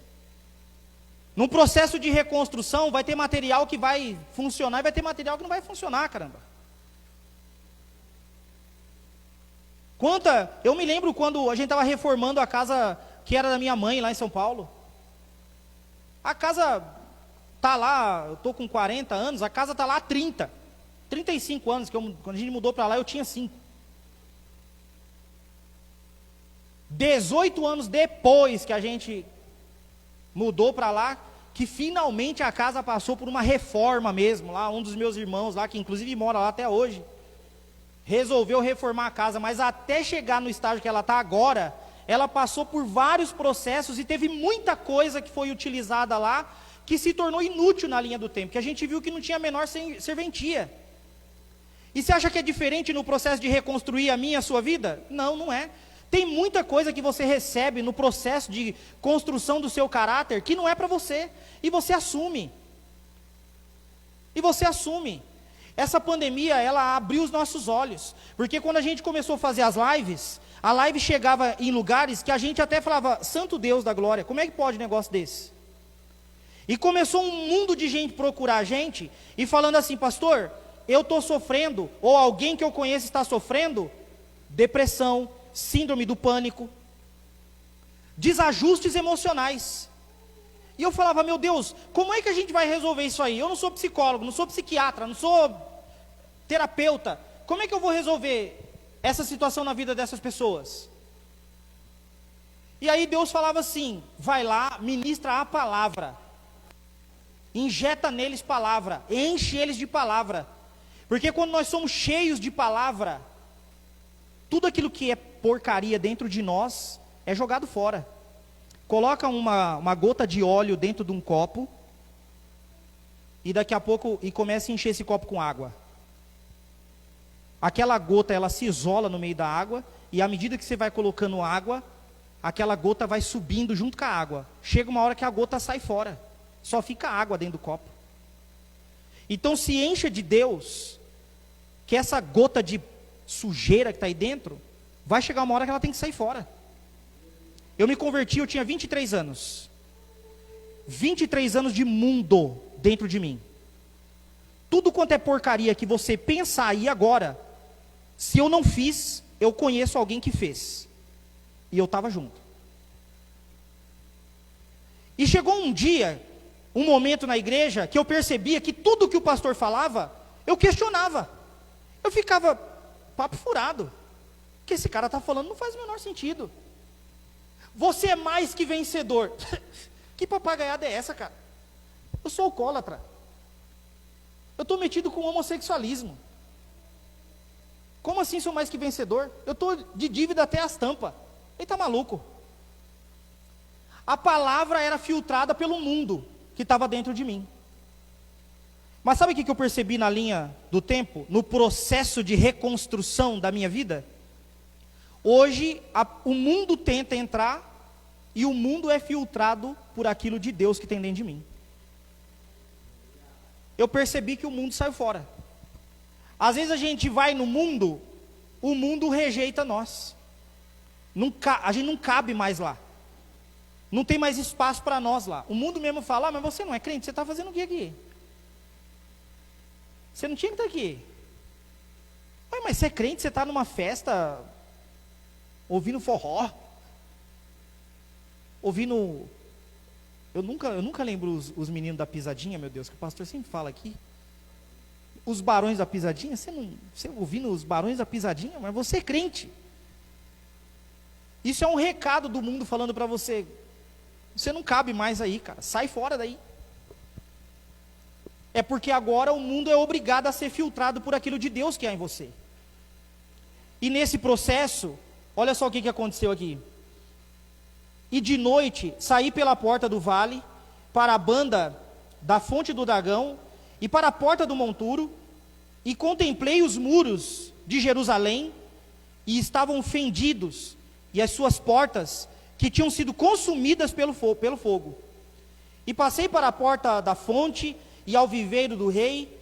A: Num processo de reconstrução, vai ter material que vai funcionar e vai ter material que não vai funcionar, caramba. Eu me lembro quando a gente estava reformando a casa que era da minha mãe lá em São Paulo. A casa está lá, eu estou com 40 anos, a casa está lá há 35 anos, quando a gente mudou para lá eu tinha 5. 18 anos depois que a gente mudou para lá, que finalmente a casa passou por uma reforma mesmo, lá um dos meus irmãos lá, que inclusive mora lá até hoje, resolveu reformar a casa, mas até chegar no estágio que ela está agora, ela passou por vários processos e teve muita coisa que foi utilizada lá, que se tornou inútil na linha do tempo, que a gente viu que não tinha a menor serventia. E você acha que é diferente no processo de reconstruir a minha e a sua vida? Não, não é. Tem muita coisa que você recebe no processo de construção do seu caráter, que não é para você, e você assume. Essa pandemia, ela abriu os nossos olhos, porque quando a gente começou a fazer as lives, a live chegava em lugares que a gente até falava, santo Deus da glória, como é que pode um negócio desse? E começou um mundo de gente procurar a gente, e falando assim, pastor, eu estou sofrendo, ou alguém que eu conheço está sofrendo, depressão, síndrome do pânico, desajustes emocionais. E eu falava, meu Deus, como é que a gente vai resolver isso aí? Eu não sou psicólogo, não sou psiquiatra, não sou terapeuta. Como é que eu vou resolver essa situação na vida dessas pessoas? E aí Deus falava assim, vai lá, ministra a palavra. Injeta neles palavra, enche eles de palavra. Porque quando nós somos cheios de palavra, tudo aquilo que é porcaria dentro de nós é jogado fora. Coloca uma gota de óleo dentro de um copo e daqui a pouco começa a encher esse copo com água. Aquela gota ela se isola no meio da água e à medida que você vai colocando água, aquela gota vai subindo junto com a água. Chega uma hora que a gota sai fora, só fica água dentro do copo. Então se encha de Deus, que essa gota de sujeira que está aí dentro, vai chegar uma hora que ela tem que sair fora. Eu me converti, eu tinha 23 anos. 23 anos de mundo dentro de mim. Tudo quanto é porcaria que você pensa aí agora, se eu não fiz, eu conheço alguém que fez. E eu estava junto. E chegou um dia, um momento na igreja, que eu percebia que tudo que o pastor falava, eu questionava. Eu ficava, papo furado. que esse cara está falando não faz o menor sentido. Você é mais que vencedor. Que papagaiada é essa, cara? Eu sou alcoólatra. Eu estou metido com homossexualismo. Como assim sou mais que vencedor? Eu estou de dívida até as tampas. Ele está maluco. A palavra era filtrada pelo mundo que estava dentro de mim. Mas sabe o que eu percebi na linha do tempo? No processo de reconstrução da minha vida? Hoje, o mundo tenta entrar e o mundo é filtrado por aquilo de Deus que tem dentro de mim. Eu percebi que o mundo saiu fora. Às vezes a gente vai no mundo, o mundo rejeita nós. A gente não cabe mais lá. Não tem mais espaço para nós lá. O mundo mesmo fala, mas você não é crente, você está fazendo o que aqui? Você não tinha que estar aqui. Mas você é crente, você está numa festa, ouvindo forró, ouvindo... Eu nunca lembro os meninos da pisadinha, meu Deus, que o pastor sempre fala aqui. Os barões da pisadinha, você ouvindo os barões da pisadinha, mas você é crente. Isso é um recado do mundo falando para você, você não cabe mais aí, cara, sai fora daí. É porque agora o mundo é obrigado a ser filtrado por aquilo de Deus que há em você. E nesse processo, olha só o que aconteceu aqui. E de noite, saí pela porta do vale, para a banda da fonte do dragão, e para a porta do monturo, e contemplei os muros de Jerusalém, e estavam fendidos, e as suas portas, que tinham sido consumidas pelo fogo. E passei para a porta da fonte, e ao viveiro do rei,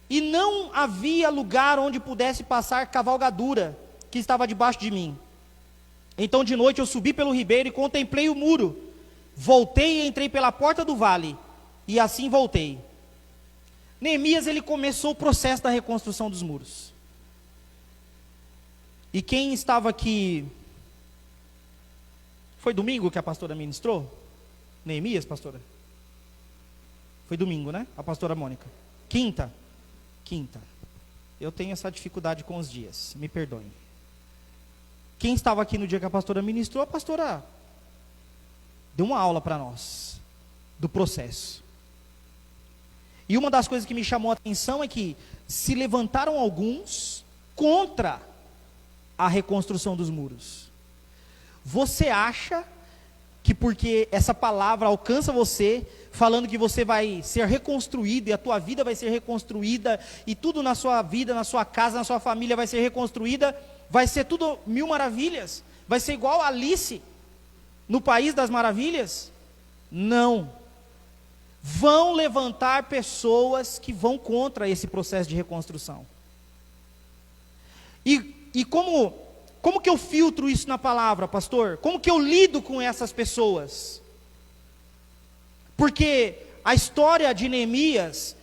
A: e não havia lugar onde pudesse passar cavalgadura, que estava debaixo de mim. Então de noite eu subi pelo ribeiro e contemplei o muro. Voltei e entrei pela porta do vale, e assim voltei. Neemias, ele começou o processo da reconstrução dos muros. E quem estava aqui, foi domingo que a pastora ministrou? Neemias, pastora? Foi domingo, né? A pastora Mônica. Quinta. Eu tenho essa dificuldade com os dias, me perdoem. Quem estava aqui no dia que a pastora ministrou, a pastora deu uma aula para nós, do processo. E uma das coisas que me chamou a atenção é que se levantaram alguns contra a reconstrução dos muros. Você acha que porque essa palavra alcança você, falando que você vai ser reconstruído, e a tua vida vai ser reconstruída, e tudo na sua vida, na sua casa, na sua família vai ser reconstruída, vai ser tudo mil maravilhas? Vai ser igual a Alice no País das Maravilhas? Não. Vão levantar pessoas que vão contra esse processo de reconstrução. E como que eu filtro isso na palavra, pastor? Como que eu lido com essas pessoas? Porque a história de Neemias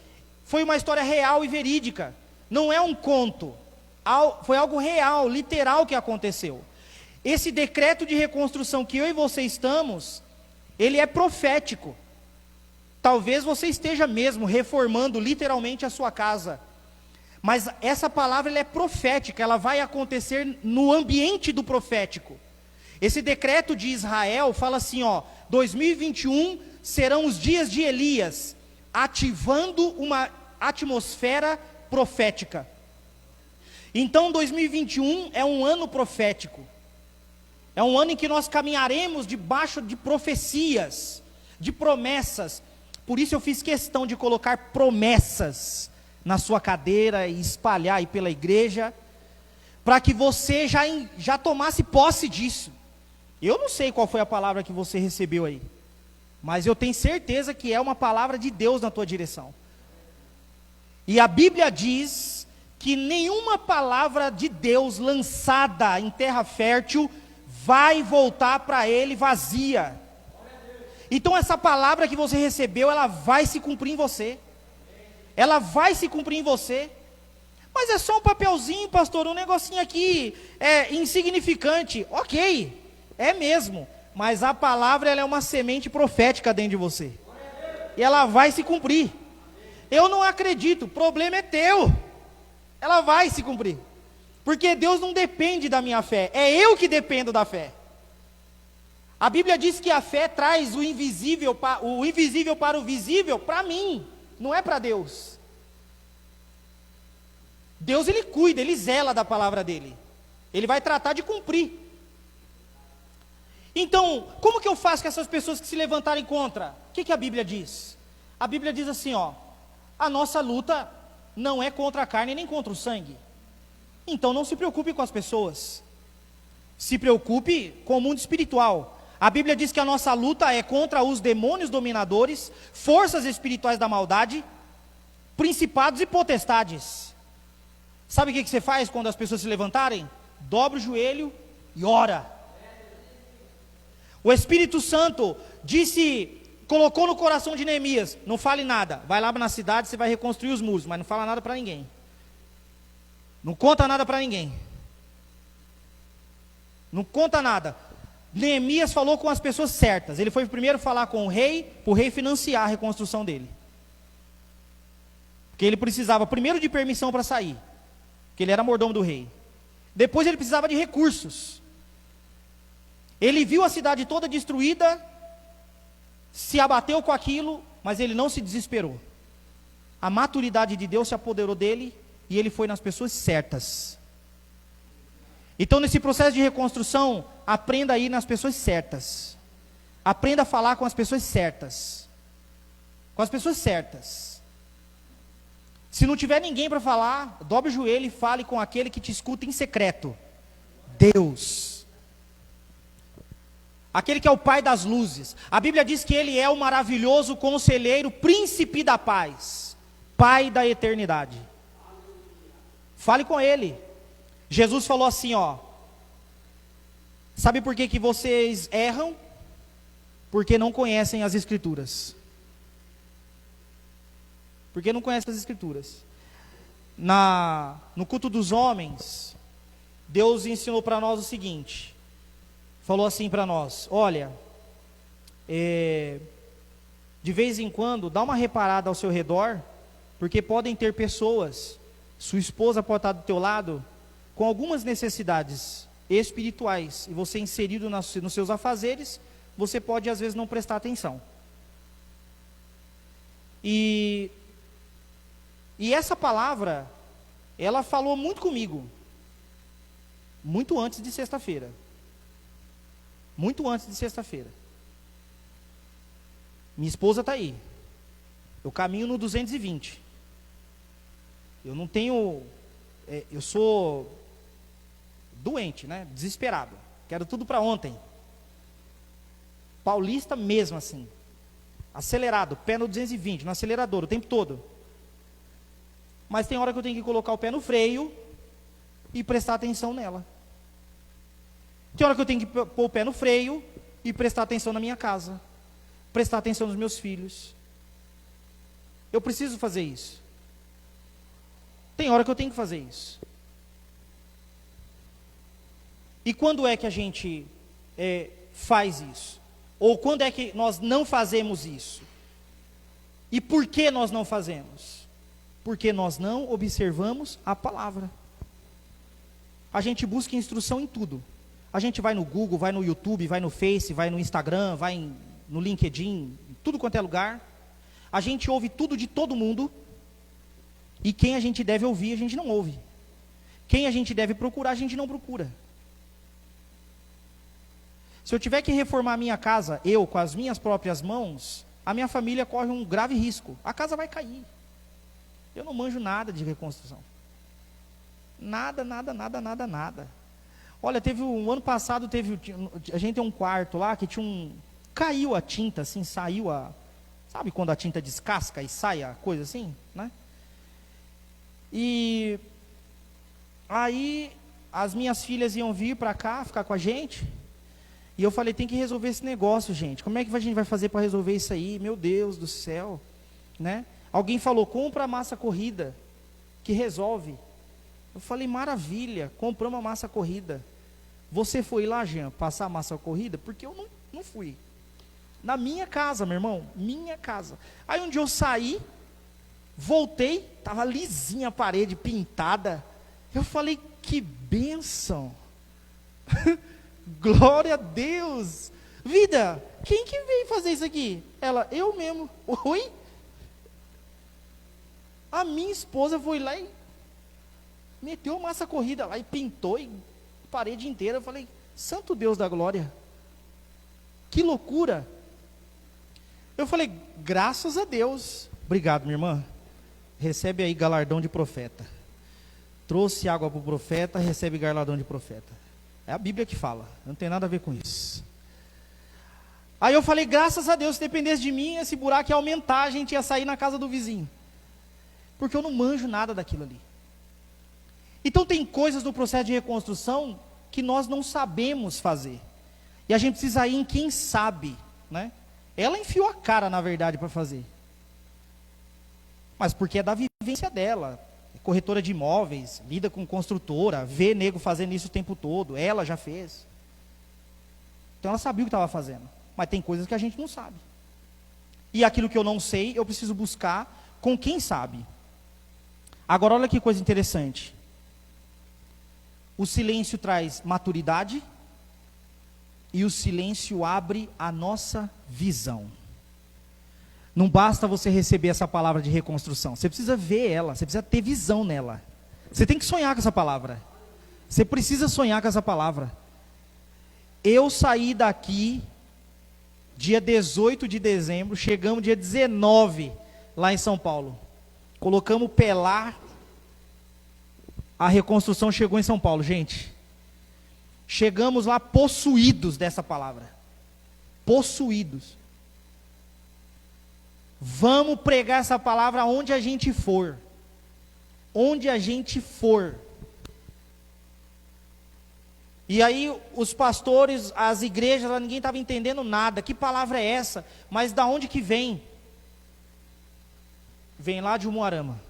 A: foi uma história real e verídica. Não é um conto. Foi algo real, literal que aconteceu. Esse decreto de reconstrução que eu e você estamos, ele é profético. Talvez você esteja mesmo reformando literalmente a sua casa. Mas essa palavra ela é profética, ela vai acontecer no ambiente do profético. Esse decreto de Israel fala assim, 2021 serão os dias de Elias, ativando uma atmosfera profética. Então 2021 é um ano profético. É um ano em que nós caminharemos debaixo de profecias, de promessas. Por isso eu fiz questão de colocar promessas na sua cadeira e espalhar aí pela igreja, para que você já tomasse posse disso. Eu não sei qual foi a palavra que você recebeu aí, mas eu tenho certeza que é uma palavra de Deus na tua direção. E a Bíblia diz que nenhuma palavra de Deus lançada em terra fértil vai voltar para ele vazia. Então essa palavra que você recebeu, ela vai se cumprir em você. Ela vai se cumprir em você. Mas é só um papelzinho, pastor, um negocinho aqui, insignificante. Ok, é mesmo. Mas a palavra, ela é uma semente profética dentro de você. E ela vai se cumprir. Eu não acredito, o problema é teu. Ela vai se cumprir. Porque Deus não depende da minha fé, é eu que dependo da fé. A Bíblia diz que a fé traz o invisível para o visível para mim, não é para Deus. Deus, ele cuida, ele zela da palavra dele. Ele vai tratar de cumprir. Então, como que eu faço com essas pessoas que se levantarem contra? O que a Bíblia diz? A Bíblia diz assim, ó: a nossa luta não é contra a carne nem contra o sangue. Então não se preocupe com as pessoas. Se preocupe com o mundo espiritual. A Bíblia diz que a nossa luta é contra os demônios dominadores, forças espirituais da maldade, principados e potestades. Sabe o que você faz quando as pessoas se levantarem? Dobra o joelho e ora. O Espírito Santo colocou no coração de Neemias: não fale nada, vai lá na cidade, você vai reconstruir os muros, mas não fala nada para ninguém. Não conta nada para ninguém. Não conta nada. Neemias falou com as pessoas certas. Ele foi primeiro falar com o rei, para o rei financiar a reconstrução dele. Porque ele precisava primeiro de permissão para sair, porque ele era mordomo do rei. Depois ele precisava de recursos. Ele viu a cidade toda destruída, se abateu com aquilo, mas ele não se desesperou. A maturidade de Deus se apoderou dele, e ele foi nas pessoas certas. Então, nesse processo de reconstrução, aprenda a ir nas pessoas certas. Aprenda a falar com as pessoas certas. Com as pessoas certas. Se não tiver ninguém para falar, dobre o joelho e fale com aquele que te escuta em secreto. Deus. Aquele que é o Pai das luzes. A Bíblia diz que Ele é o maravilhoso conselheiro, príncipe da paz, Pai da eternidade. Fale com Ele. Jesus falou assim, ó: sabe por que vocês erram? Porque não conhecem as Escrituras. Porque não conhecem as Escrituras. No culto dos homens, Deus ensinou para nós o seguinte. Falou assim para nós: olha, de vez em quando, dá uma reparada ao seu redor, porque podem ter pessoas, sua esposa pode estar do teu lado, com algumas necessidades espirituais, e você inserido nos seus afazeres, você pode às vezes não prestar atenção. E essa palavra, ela falou muito comigo, muito antes de sexta-feira. Muito antes de sexta-feira. Minha esposa está aí. Eu caminho no 220. Eu não tenho... eu sou doente, né? Desesperado. Quero tudo para ontem. Paulista mesmo assim. Acelerado, pé no 220, no acelerador, o tempo todo. Mas tem hora que eu tenho que colocar o pé no freio e prestar atenção nela. Tem hora que eu tenho que pôr o pé no freio e prestar atenção na minha casa. Prestar atenção nos meus filhos. Eu preciso fazer isso. Tem hora que eu tenho que fazer isso. E quando é que a gente faz isso? Ou quando é que nós não fazemos isso? E por que nós não fazemos? Porque nós não observamos a palavra. A gente busca instrução em tudo. A gente vai no Google, vai no YouTube, vai no Face, vai no Instagram, vai no LinkedIn, tudo quanto é lugar. A gente ouve tudo de todo mundo. E quem a gente deve ouvir, a gente não ouve. Quem a gente deve procurar, a gente não procura. Se eu tiver que reformar a minha casa, eu, com as minhas próprias mãos, a minha família corre um grave risco. A casa vai cair. Eu não manjo nada de reconstrução. Nada. Olha, ano passado, a gente tem um quarto lá que caiu a tinta, assim, saiu sabe quando a tinta descasca e sai a coisa assim, né? E aí, as minhas filhas iam vir para cá, ficar com a gente, e eu falei, tem que resolver esse negócio, gente. Como é que a gente vai fazer para resolver isso aí? Meu Deus do céu, né? Alguém falou, compra a massa corrida, que resolve. Eu falei, maravilha, compramos a massa corrida. Você foi lá, Jean, passar a massa corrida? Porque eu não fui. Na minha casa, meu irmão, minha casa. Aí um dia eu saí, voltei, estava lisinha a parede, pintada. Eu falei, que bênção. Glória a Deus. Vida, quem que veio fazer isso aqui? Ela, eu mesmo. Oi? A minha esposa foi lá e meteu massa corrida lá e pintou a parede inteira. Eu falei, santo Deus da glória. Que loucura. Eu falei, graças a Deus. Obrigado, minha irmã. Recebe aí galardão de profeta. Trouxe água para o profeta, recebe galardão de profeta. É a Bíblia que fala, não tem nada a ver com isso. Aí eu falei, graças a Deus, se dependesse de mim, esse buraco ia aumentar, a gente ia sair na casa do vizinho. Porque eu não manjo nada daquilo ali. Então tem coisas no processo de reconstrução que nós não sabemos fazer. E a gente precisa ir em quem sabe, né? Ela enfiou a cara, na verdade, para fazer. Mas porque é da vivência dela. É corretora de imóveis, lida com construtora, vê nego fazendo isso o tempo todo. Ela já fez. Então ela sabia o que estava fazendo. Mas tem coisas que a gente não sabe. E aquilo que eu não sei, eu preciso buscar com quem sabe. Agora olha que coisa interessante. O silêncio traz maturidade e o silêncio abre a nossa visão. Não basta você receber essa palavra de reconstrução, você precisa ver ela, você precisa ter visão nela. Você tem que sonhar com essa palavra. Você precisa sonhar com essa palavra. Eu saí daqui dia 18 de dezembro, chegamos dia 19 lá em São Paulo. Colocamos o pé lá, a reconstrução chegou em São Paulo, gente. Chegamos lá possuídos dessa palavra. Possuídos. Vamos pregar essa palavra onde a gente for. Onde a gente for. E aí os pastores, as igrejas, ninguém estava entendendo nada. Que palavra é essa? Mas da onde que vem? Vem lá de Umuarama.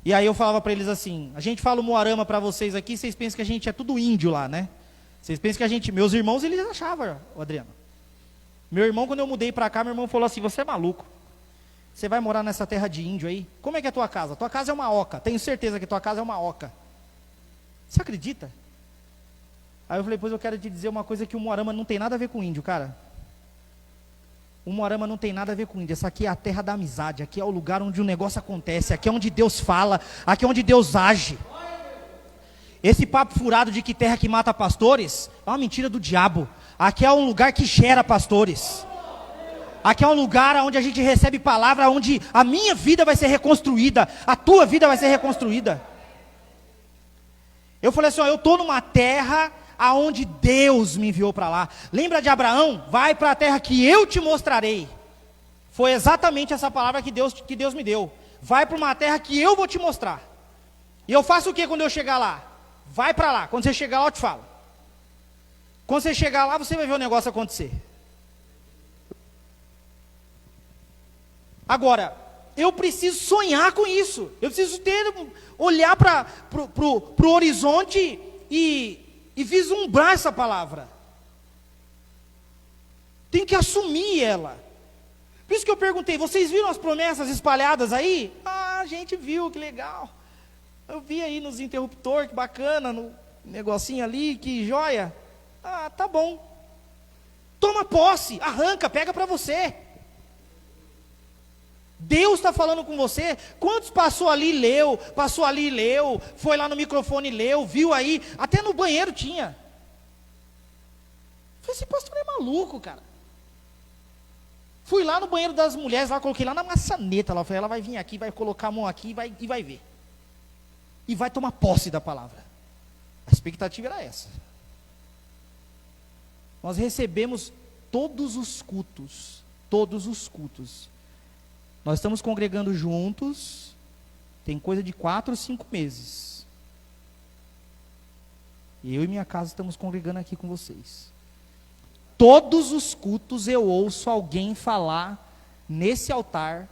A: E aí eu falava para eles assim, a gente fala Umuarama para vocês aqui, vocês pensam que a gente é tudo índio lá, né? Vocês pensam que a gente, meus irmãos, eles achavam, Adriano. Meu irmão, quando eu mudei para cá, meu irmão falou assim, você é maluco. Você vai morar nessa terra de índio aí? Como é que é a tua casa? Tua casa é uma oca, tenho certeza que tua casa é uma oca. Você acredita? Aí eu falei, pois eu quero te dizer uma coisa, que o Umuarama não tem nada a ver com índio, cara. O Umuarama não tem nada a ver com índio. Essa aqui é a terra da amizade. Aqui é o lugar onde o negócio acontece. Aqui é onde Deus fala. Aqui é onde Deus age. Esse papo furado de que terra que mata pastores é uma mentira do diabo. Aqui é um lugar que gera pastores. Aqui é um lugar onde a gente recebe palavra, onde a minha vida vai ser reconstruída, a tua vida vai ser reconstruída. Eu falei assim, ó, eu estou numa terra aonde Deus me enviou para lá. Lembra de Abraão? Vai para a terra que eu te mostrarei. Foi exatamente essa palavra que Deus me deu. Vai para uma terra que eu vou te mostrar. E eu faço o que quando eu chegar lá? Vai para lá. Quando você chegar lá, eu te falo. Quando você chegar lá, você vai ver o negócio acontecer. Agora, eu preciso sonhar com isso. Eu preciso olhar para o horizonte e vislumbrar essa palavra. Tem que assumir ela. Por isso que eu perguntei, vocês viram as promessas espalhadas aí? Ah, a gente viu, que legal. Eu vi aí nos interruptores, que bacana, no negocinho ali, que joia. Ah, tá bom. Toma posse, arranca, pega para você. Deus está falando com você. Quantos passou ali e leu, foi lá no microfone e leu, viu aí, até no banheiro tinha. Falei, esse pastor é maluco, cara. Fui lá no banheiro das mulheres, lá coloquei lá na maçaneta, lá, falei, ela vai vir aqui, vai colocar a mão aqui e vai ver. E vai tomar posse da palavra. A expectativa era essa. Nós recebemos todos os cultos. Nós estamos congregando juntos, tem coisa de 4 ou 5 meses. E eu e minha casa estamos congregando aqui com vocês. Todos os cultos eu ouço alguém falar nesse altar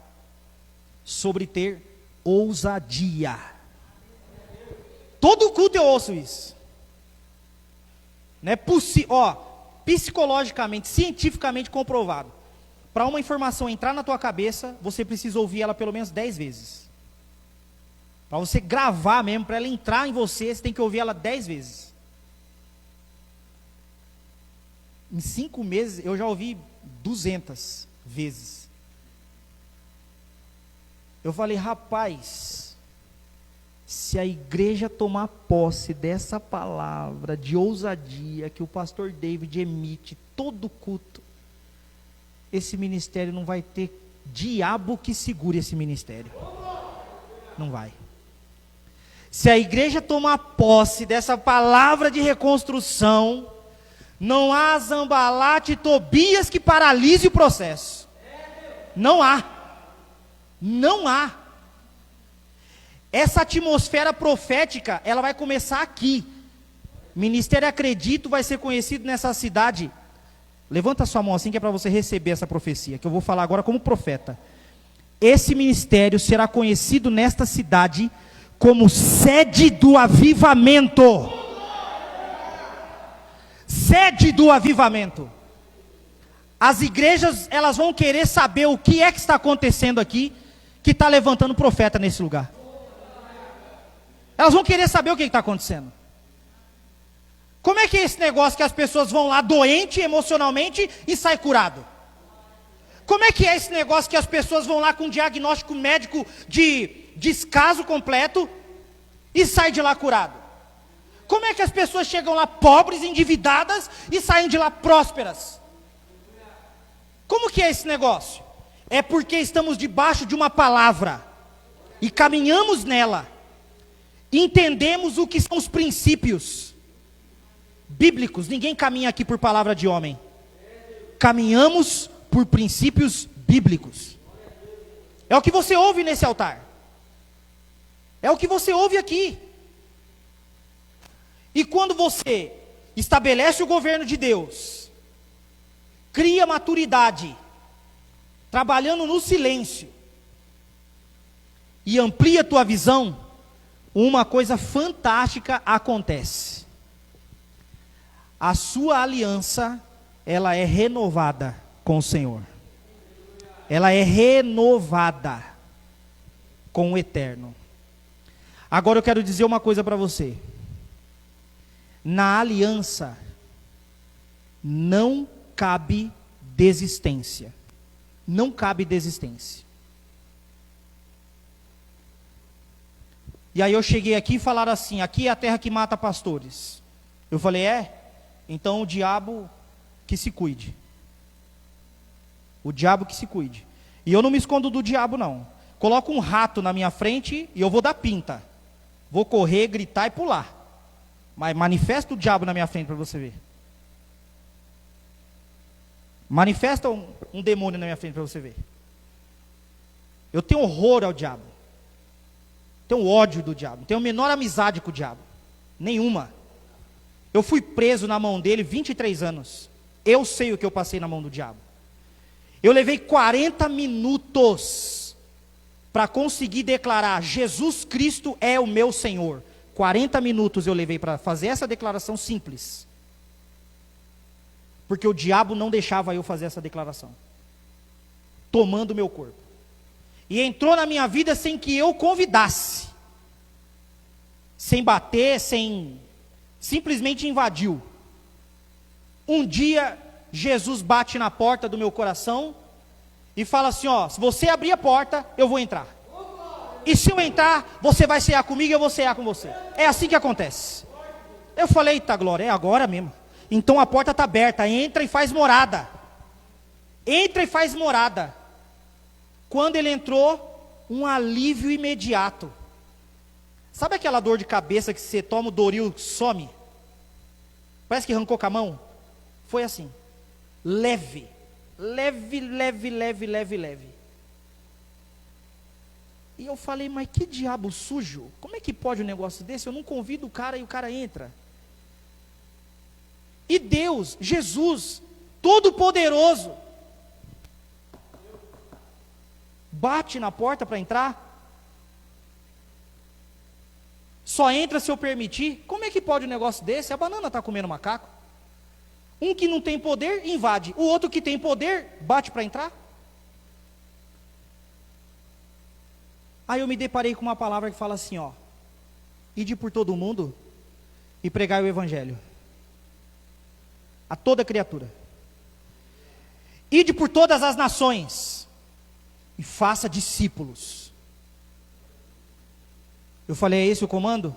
A: sobre ter ousadia. Todo culto eu ouço isso. Não é possível, psicologicamente, cientificamente comprovado. Para uma informação entrar na tua cabeça, você precisa ouvir ela pelo menos 10 vezes. Para você gravar mesmo, para ela entrar em você, você tem que ouvir ela 10 vezes. Em 5 meses, eu já ouvi 200 vezes. Eu falei, rapaz, se a igreja tomar posse dessa palavra de ousadia que o pastor David emite todo culto, esse ministério não vai ter diabo que segure esse ministério. Não vai. Se a igreja tomar posse dessa palavra de reconstrução, não há Zambalate e Tobias que paralise o processo. Não há. Não há. Essa atmosfera profética, ela vai começar aqui. Ministério Acredito vai ser conhecido nessa cidade. Levanta sua mão assim que é para você receber essa profecia, que eu vou falar agora como profeta. Esse ministério será conhecido nesta cidade como sede do avivamento. Sede do avivamento. As igrejas, elas vão querer saber o que é que está acontecendo aqui, que está levantando profeta nesse lugar. Elas vão querer saber o que está acontecendo. Como é que é esse negócio que as pessoas vão lá doente emocionalmente e sai curado? Como é que é esse negócio que as pessoas vão lá com um diagnóstico médico de descaso completo e sai de lá curado? Como é que as pessoas chegam lá pobres, endividadas e saem de lá prósperas? Como que é esse negócio? É porque estamos debaixo de uma palavra e caminhamos nela. Entendemos o que são os princípios bíblicos. Ninguém caminha aqui por palavra de homem. Caminhamos por princípios bíblicos. É o que você ouve nesse altar. É o que você ouve aqui. E quando você estabelece o governo de Deus, cria maturidade, trabalhando no silêncio, e amplia a tua visão, uma coisa fantástica acontece. A sua aliança, ela é renovada com o Senhor. Ela é renovada com o Eterno. Agora eu quero dizer uma coisa para você. Na aliança, não cabe desistência. Não cabe desistência. E aí eu cheguei aqui e falaram assim, aqui é a terra que mata pastores. Eu falei, então o diabo que se cuide. O diabo que se cuide. E eu não me escondo do diabo não. Coloca um rato na minha frente e eu vou dar pinta. Vou correr, gritar e pular. Mas manifesta o diabo na minha frente para você ver. Manifesta um demônio na minha frente para você ver. Eu tenho horror ao diabo. Tenho ódio do diabo. Não tenho a menor amizade com o diabo. Nenhuma. Eu fui preso na mão dele 23 anos. Eu sei o que eu passei na mão do diabo. Eu levei 40 minutos para conseguir declarar: Jesus Cristo é o meu Senhor. 40 minutos eu levei para fazer essa declaração simples. Porque o diabo não deixava eu fazer essa declaração. Tomando o meu corpo. E entrou na minha vida sem que eu convidasse. Sem bater, simplesmente invadiu. Um dia, Jesus bate na porta do meu coração e fala assim, se você abrir a porta, eu vou entrar. E se eu entrar, você vai cear comigo e eu vou cear com você. É assim que acontece. Eu falei, eita glória, é agora mesmo. Então a porta está aberta, entra e faz morada. Entra e faz morada. Quando ele entrou, um alívio imediato. Sabe aquela dor de cabeça que você toma o Doril, some? Parece que arrancou com a mão? Foi assim. Leve. Leve, leve, leve, leve, leve. E eu falei, mas que diabo sujo? Como é que pode um negócio desse? Eu não convido o cara e o cara entra. E Deus, Jesus, Todo-Poderoso, bate na porta para entrar. Só entra se eu permitir. Como é que pode um negócio desse? A banana está comendo macaco. Um que não tem poder, invade. O outro que tem poder, bate para entrar. Aí eu me deparei com uma palavra que fala assim, ó: ide por todo o mundo e pregai o evangelho a toda criatura. Ide por todas as nações e faça discípulos. Eu falei, é esse o comando?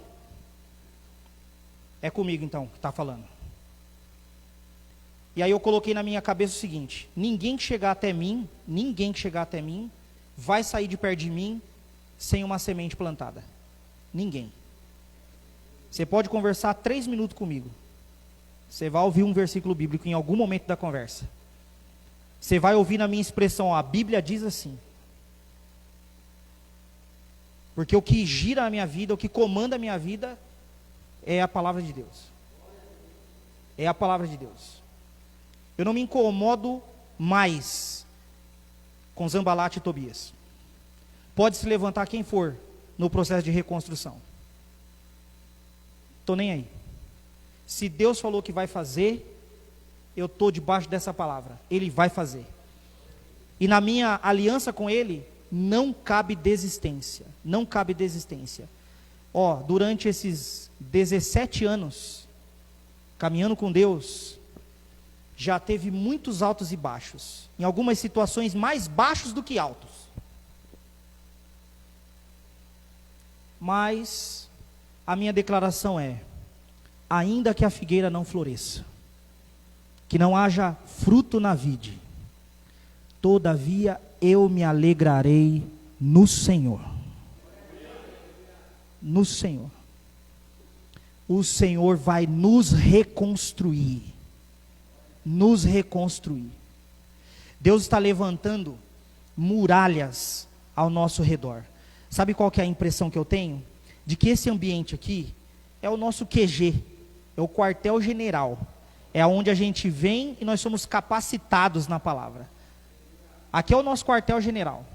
A: É comigo então que está falando. E aí eu coloquei na minha cabeça o seguinte: ninguém que chegar até mim vai sair de perto de mim sem uma semente plantada. Ninguém. Você pode conversar 3 minutos comigo, você vai ouvir um versículo bíblico em algum momento da conversa. Você vai ouvir na minha expressão, ó, a Bíblia diz assim. Porque o que gira a minha vida, o que comanda a minha vida, é a palavra de Deus. É a palavra de Deus. Eu não me incomodo mais com Zambalate e Tobias. Pode se levantar quem for no processo de reconstrução. Estou nem aí. Se Deus falou que vai fazer, eu estou debaixo dessa palavra. Ele vai fazer. E na minha aliança com Ele, não cabe desistência. Não cabe desistência. Ó, durante esses 17 anos, caminhando com Deus, já teve muitos altos e baixos. Em algumas situações mais baixos do que altos. Mas a minha declaração é: ainda que a figueira não floresça, que não haja fruto na vide, todavia eu me alegrarei no Senhor. No Senhor. O Senhor vai nos reconstruir. Nos reconstruir. Deus está levantando muralhas ao nosso redor. Sabe qual que é a impressão que eu tenho? De que esse ambiente aqui é o nosso QG, é o quartel-general, é onde a gente vem e nós somos capacitados na palavra. Aqui é o nosso quartel-general.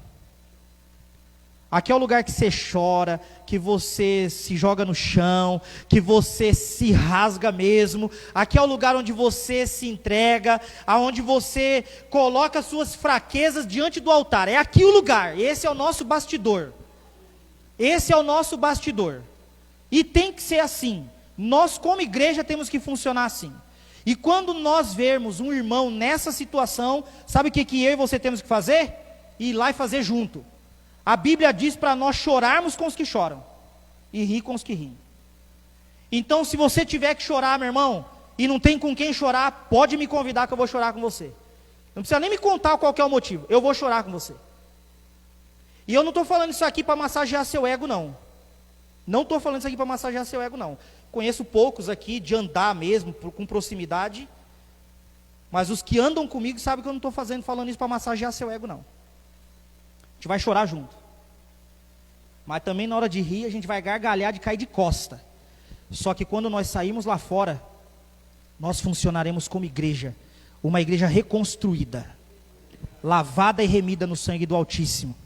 A: Aqui é o lugar que você chora, que você se joga no chão, que você se rasga mesmo. Aqui é o lugar onde você se entrega, aonde você coloca suas fraquezas diante do altar. É aqui o lugar. Esse é o nosso bastidor. Esse é o nosso bastidor. E tem que ser assim. Nós, como igreja, temos que funcionar assim. E quando nós vermos um irmão nessa situação, sabe o que eu e você temos que fazer? Ir lá e fazer junto. A Bíblia diz para nós chorarmos com os que choram e rir com os que riem. Então, se você tiver que chorar, meu irmão, e não tem com quem chorar, pode me convidar que eu vou chorar com você. Não precisa nem me contar qual que é o motivo, eu vou chorar com você. E eu não estou falando isso aqui para massagear seu ego, não. Não estou falando isso aqui para massagear seu ego, não. Conheço poucos aqui de andar mesmo, com proximidade. Mas os que andam comigo sabem que eu não estou falando isso para massagear seu ego, não. A gente vai chorar junto. Mas também na hora de rir, a gente vai gargalhar de cair de costa. Só que quando nós sairmos lá fora, nós funcionaremos como igreja. Uma igreja reconstruída. Lavada e remida no sangue do Altíssimo.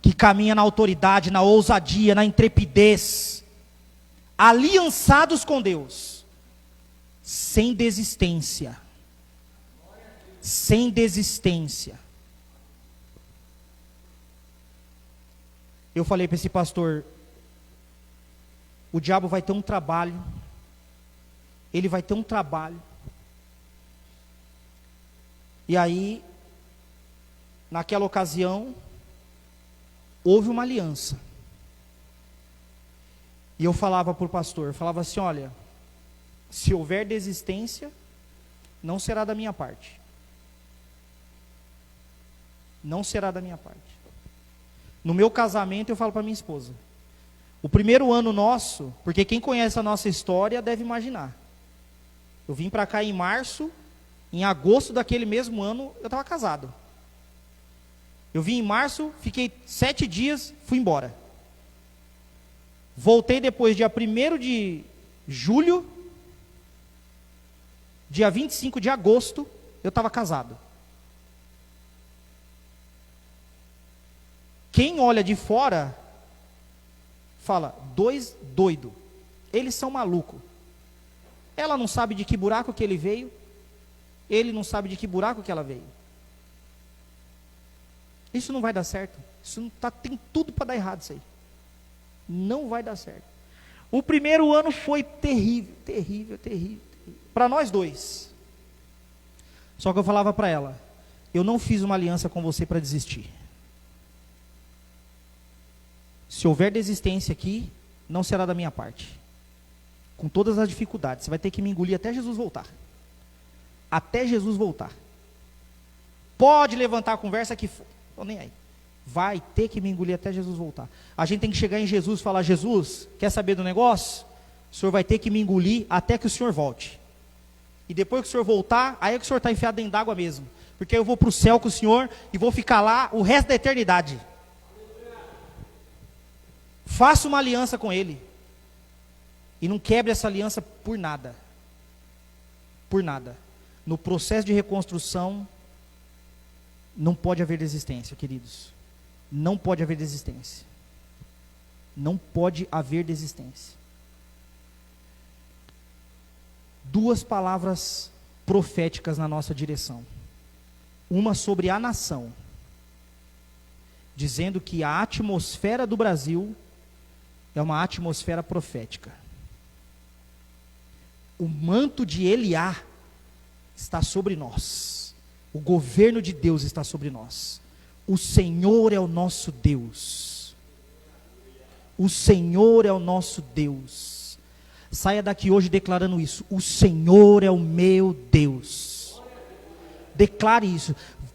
A: Que caminha na autoridade, na ousadia, na intrepidez. Aliançados com Deus. Sem desistência. Sem desistência. Eu falei para esse pastor: o diabo vai ter um trabalho. Ele vai ter um trabalho. E aí, naquela ocasião, houve uma aliança. E eu falava para o pastor, eu falava assim: olha, se houver desistência, não será da minha parte. Não será da minha parte. No meu casamento eu falo para minha esposa, o primeiro ano nosso, porque quem conhece a nossa história deve imaginar. Eu vim para cá em março, em agosto daquele mesmo ano eu estava casado. Eu vim em março, fiquei 7 dias, fui embora. Voltei depois, dia 1º de julho, dia 25 de agosto, eu estava casado. Quem olha de fora, fala: 2 doidos, eles são malucos. Ela não sabe de que buraco que ele veio, ele não sabe de que buraco que ela veio. Isso não vai dar certo. Isso não tá, tem tudo para dar errado isso aí. Não vai dar certo. O primeiro ano foi terrível, terrível, terrível, terrível. Para nós dois. Só que eu falava para ela, eu não fiz uma aliança com você para desistir. Se houver desistência aqui, não será da minha parte. Com todas as dificuldades, você vai ter que me engolir até Jesus voltar. Até Jesus voltar. Pode levantar a conversa que for, estou nem aí. Vai ter que me engolir até Jesus voltar. A gente tem que chegar em Jesus e falar, Jesus, quer saber do negócio? O Senhor vai ter que me engolir até que o Senhor volte. E depois que o Senhor voltar, aí é que o Senhor está enfiado dentro d'água mesmo. Porque eu vou para o céu com o Senhor e vou ficar lá o resto da eternidade. Faça uma aliança com Ele. E não quebre essa aliança por nada. Por nada. No processo de reconstrução, não pode haver desistência, queridos. Não pode haver desistência. Não pode haver desistência. Duas palavras proféticas na nossa direção. Uma sobre a nação, dizendo que a atmosfera do Brasil é uma atmosfera profética. O manto de Eliá está sobre nós. O governo de Deus está sobre nós. O Senhor é o nosso Deus. O Senhor é o nosso Deus. Saia daqui hoje declarando isso. O Senhor é o meu Deus. Declare isso.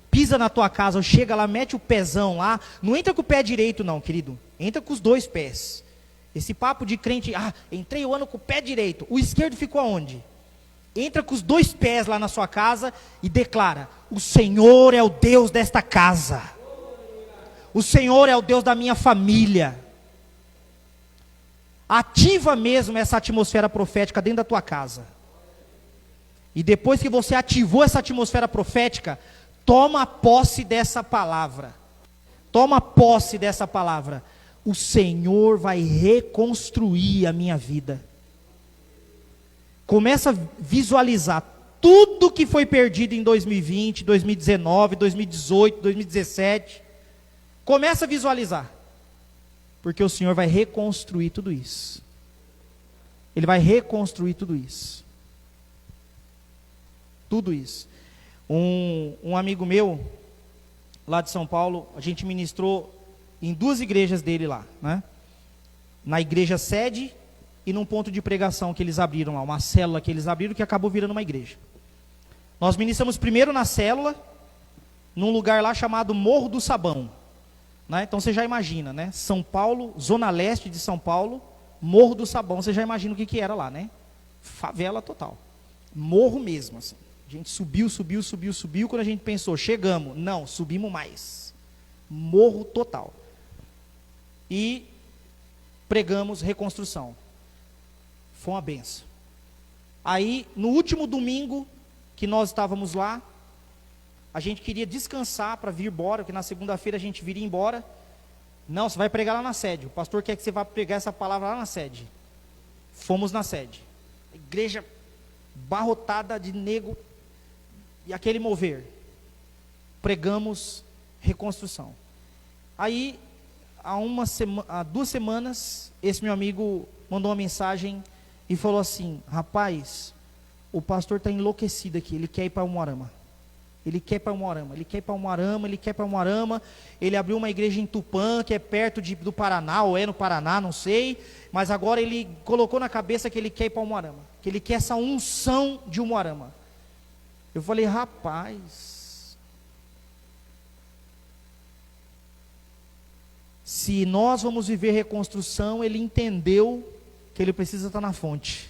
A: Pisa na tua casa, chega lá, mete o pezão lá. Não entra com o pé direito não, querido. Entra com os dois pés. Esse papo de crente, entrei o ano com o pé direito. O esquerdo ficou aonde? Entra com os dois pés lá na sua casa e declara: o Senhor é o Deus desta casa. O Senhor é o Deus da minha família. Ativa mesmo essa atmosfera profética dentro da tua casa. E depois que você ativou essa atmosfera profética, toma posse dessa palavra. Toma posse dessa palavra. O Senhor vai reconstruir a minha vida. Começa a visualizar tudo que foi perdido em 2020, 2019, 2018, 2017. Começa a visualizar. Porque o Senhor vai reconstruir tudo isso. Ele vai reconstruir tudo isso. Tudo isso. Um amigo meu, lá de São Paulo, a gente ministrou em duas igrejas dele lá, né? Na igreja sede e num ponto de pregação que eles abriram lá, uma célula que eles abriram que acabou virando uma igreja. Nós ministramos primeiro na célula, num lugar lá chamado Morro do Sabão, né? Então você já imagina, né? São Paulo, zona leste de São Paulo, Morro do Sabão, você já imagina o que era lá, né? Favela total, morro mesmo, assim. A gente subiu, quando a gente pensou, chegamos, não, subimos mais, morro total. E pregamos reconstrução. Foi uma benção. Aí, no último domingo que nós estávamos lá, a gente queria descansar para vir embora, porque na segunda-feira a gente viria embora. Não, você vai pregar lá na sede. O pastor quer que você vá pregar essa palavra lá na sede. Fomos na sede. A igreja barrotada de nego e aquele mover. Pregamos reconstrução. Aí, há 2 semanas, esse meu amigo mandou uma mensagem e falou assim: rapaz, o pastor está enlouquecido aqui, ele quer ir para Umuarama. Ele quer ir para Umuarama, ele quer ir para Umuarama, ele quer ir para Umuarama. Ele abriu uma igreja em Tupã, que é perto do Paraná, ou é no Paraná, não sei. Mas agora ele colocou na cabeça que ele quer ir para Umuarama, que ele quer essa unção de Umuarama. Eu falei: rapaz, se nós vamos viver reconstrução, ele entendeu que ele precisa estar na fonte.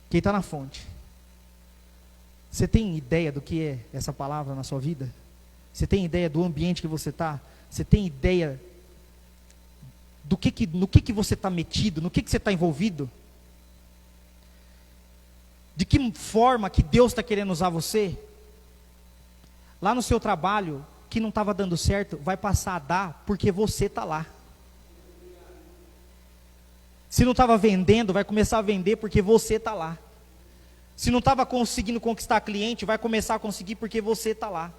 A: Que ele está na fonte. Você tem ideia do que é essa palavra na sua vida? Você tem ideia do ambiente que você está? Você tem ideia no que você está metido? No que você está envolvido? De que forma que Deus está querendo usar você? Lá no seu trabalho, que não estava dando certo, vai passar a dar porque você está lá. Se não estava vendendo, vai começar a vender porque você está lá. Se não estava conseguindo conquistar cliente, vai começar a conseguir porque você está lá.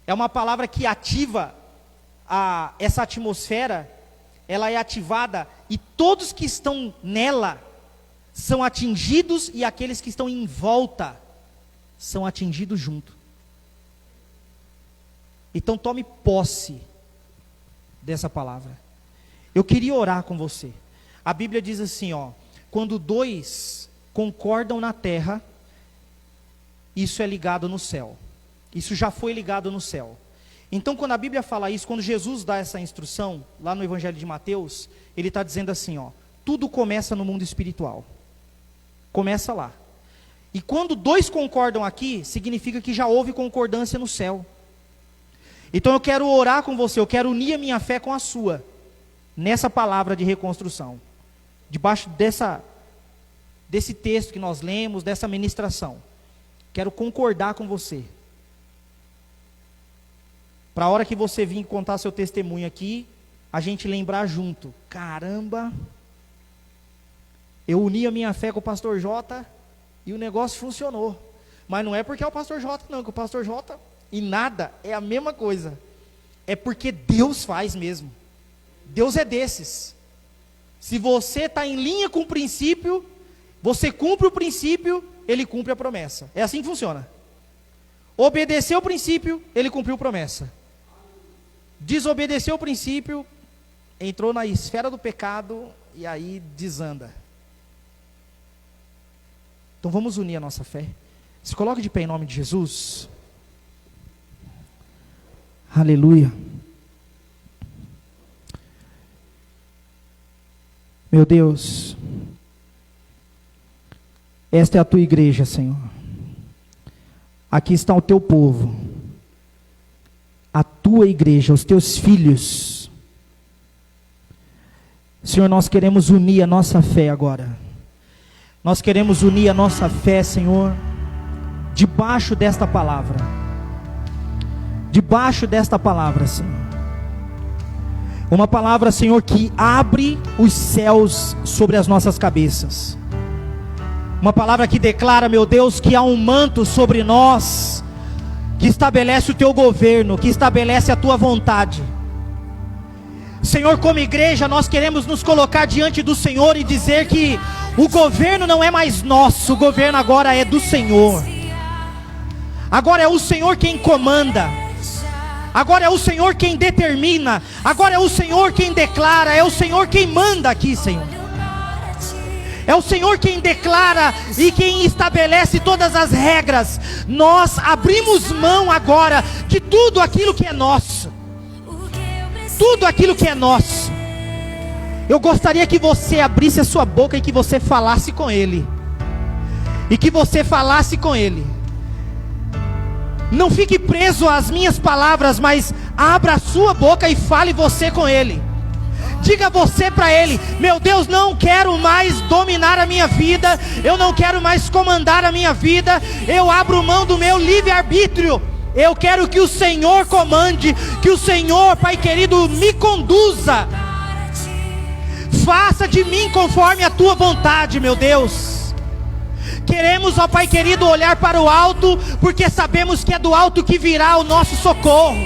A: É uma palavra que ativa essa atmosfera, ela é ativada e todos que estão nela são atingidos e aqueles que estão em volta são atingidos junto. Então tome posse dessa palavra. Eu queria orar com você. A Bíblia diz assim, quando dois concordam na terra, isso é ligado no céu. Isso já foi ligado no céu. Então quando a Bíblia fala isso, quando Jesus dá essa instrução, lá no Evangelho de Mateus, ele está dizendo assim, tudo começa no mundo espiritual. Começa lá. E quando dois concordam aqui, significa que já houve concordância no céu. Então eu quero orar com você, eu quero unir a minha fé com a sua, nessa palavra de reconstrução. Debaixo desse texto que nós lemos, dessa ministração. Quero concordar com você. Para a hora que você vir contar seu testemunho aqui, a gente lembrar junto. Caramba, eu uni a minha fé com o pastor Jota e o negócio funcionou. Mas não é porque é o pastor Jota não, que o pastor Jota e nada é a mesma coisa. É porque Deus faz mesmo. Deus é desses. Se você está em linha com o princípio, você cumpre o princípio, Ele cumpre a promessa. É assim que funciona. Obedeceu o princípio, Ele cumpriu a promessa. Desobedeceu o princípio, entrou na esfera do pecado e aí desanda. Então vamos unir a nossa fé. Se coloque de pé em nome de Jesus. Aleluia. Meu Deus, esta é a tua igreja, Senhor. Aqui está o teu povo, a tua igreja, os teus filhos. Senhor, nós queremos unir a nossa fé agora. Nós queremos unir a nossa fé, Senhor, debaixo desta palavra. Debaixo desta palavra, Senhor. Uma palavra, Senhor, que abre os céus sobre as nossas cabeças. Uma palavra que declara, meu Deus, que há um manto sobre nós, que estabelece o teu governo, que estabelece a tua vontade. Senhor, como igreja, nós queremos nos colocar diante do Senhor e dizer que o governo não é mais nosso, o governo agora é do Senhor. Agora é o Senhor quem comanda. Agora é o Senhor quem determina. Agora é o Senhor quem declara. É o Senhor quem manda aqui, Senhor. É o Senhor quem declara e quem estabelece todas as regras. Nós abrimos mão agora de tudo aquilo que é nosso. Tudo aquilo que é nosso. Eu gostaria que você abrisse a sua boca e que você falasse com Ele. E que você falasse com Ele. Não fique preso às minhas palavras, mas abra a sua boca e fale você com Ele. Diga você para Ele: meu Deus, não quero mais dominar a minha vida, eu não quero mais comandar a minha vida, eu abro mão do meu livre-arbítrio. Eu quero que o Senhor comande, que o Senhor, Pai querido, me conduza. Faça de mim conforme a tua vontade, meu Deus. Queremos, ó Pai querido, olhar para o alto, porque sabemos que é do alto que virá o nosso socorro.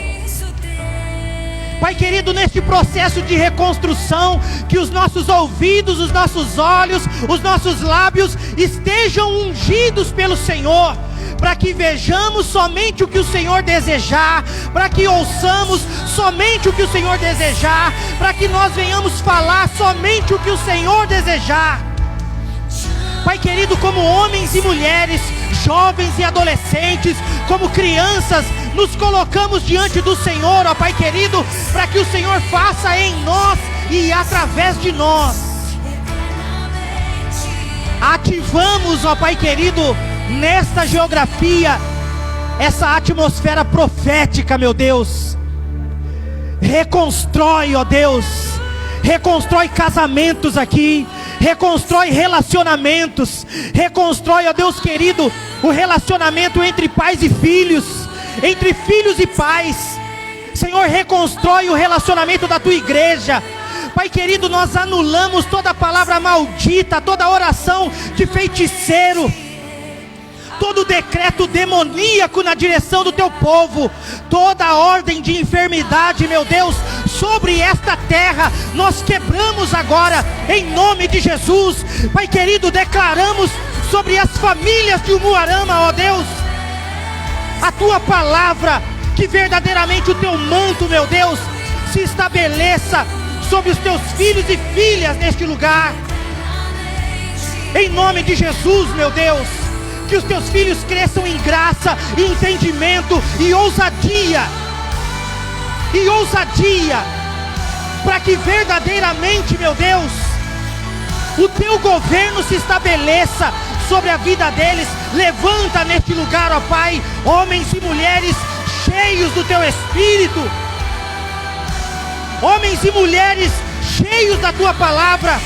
A: Pai querido, neste processo de reconstrução, que os nossos ouvidos, os nossos olhos, os nossos lábios estejam ungidos pelo Senhor, para que vejamos somente o que o Senhor desejar, para que ouçamos somente o que o Senhor desejar, para que nós venhamos falar somente o que o Senhor desejar. Pai querido, como homens e mulheres, jovens e adolescentes, como crianças, nos colocamos diante do Senhor, ó Pai querido, para que o Senhor faça em nós e através de nós. Ativamos, ó Pai querido, nesta geografia, essa atmosfera profética, meu Deus. Reconstrói, ó Deus, reconstrói casamentos aqui, reconstrói relacionamentos, reconstrói, ó Deus querido, o relacionamento entre pais e filhos, entre filhos e pais. Senhor, reconstrói o relacionamento da tua igreja. Pai querido, nós anulamos toda palavra maldita, toda oração de feiticeiro, todo decreto demoníaco na direção do teu povo, toda ordem de enfermidade, meu Deus, sobre esta terra, nós quebramos agora, em nome de Jesus. Pai querido, declaramos sobre as famílias de Umuarama, ó Deus, a tua palavra, que verdadeiramente o teu manto, meu Deus, se estabeleça sobre os teus filhos e filhas neste lugar. Em nome de Jesus, meu Deus, que os teus filhos cresçam em graça, entendimento e ousadia. Para que verdadeiramente, meu Deus, o teu governo se estabeleça sobre a vida deles. Levanta neste lugar, ó Pai, homens e mulheres cheios do teu Espírito, homens e mulheres cheios da tua palavra,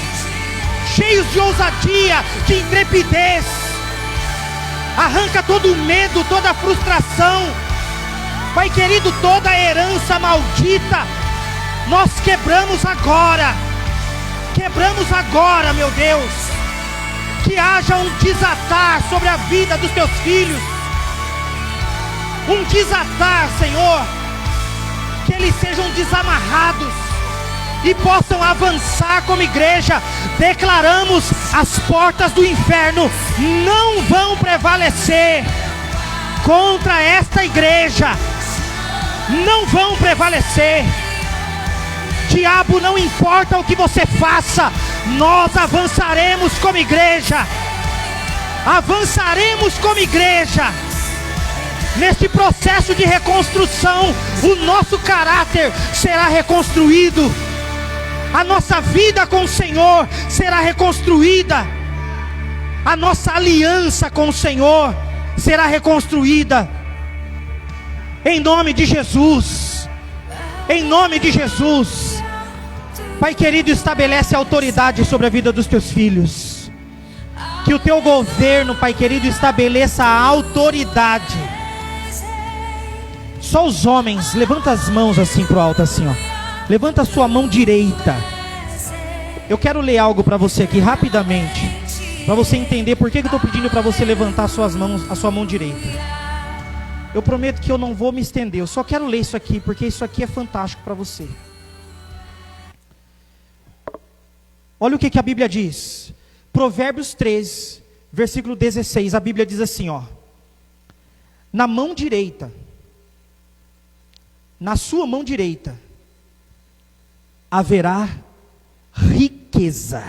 A: cheios de ousadia, de intrepidez. Arranca todo o medo, toda a frustração, Pai querido, toda a herança maldita, nós quebramos agora, meu Deus. Que haja um desatar sobre a vida dos teus filhos, um desatar, Senhor, que eles sejam desamarrados e possam avançar como igreja. Declaramos: as portas do inferno não vão prevalecer contra esta igreja, não vão prevalecer. Diabo, não importa o que você faça, nós avançaremos como igreja, neste processo de reconstrução. O nosso caráter será reconstruído, a nossa vida com o Senhor será reconstruída, a nossa aliança com o Senhor será reconstruída, em nome de Jesus, em nome de Jesus. Pai querido, estabelece autoridade sobre a vida dos teus filhos, que o teu governo, Pai querido, estabeleça a autoridade. Só os homens, levanta as mãos assim para o alto, assim, ó. Levanta a sua mão direita. Eu quero ler algo para você aqui rapidamente, para você entender por que eu estou pedindo para você levantar suas mãos, a sua mão direita. Eu prometo que eu não vou me estender, eu só quero ler isso aqui, porque isso aqui é fantástico para você. Olha o que a Bíblia diz. Provérbios 3, versículo 16, a Bíblia diz assim, ó: na mão direita, na sua mão direita, haverá riqueza.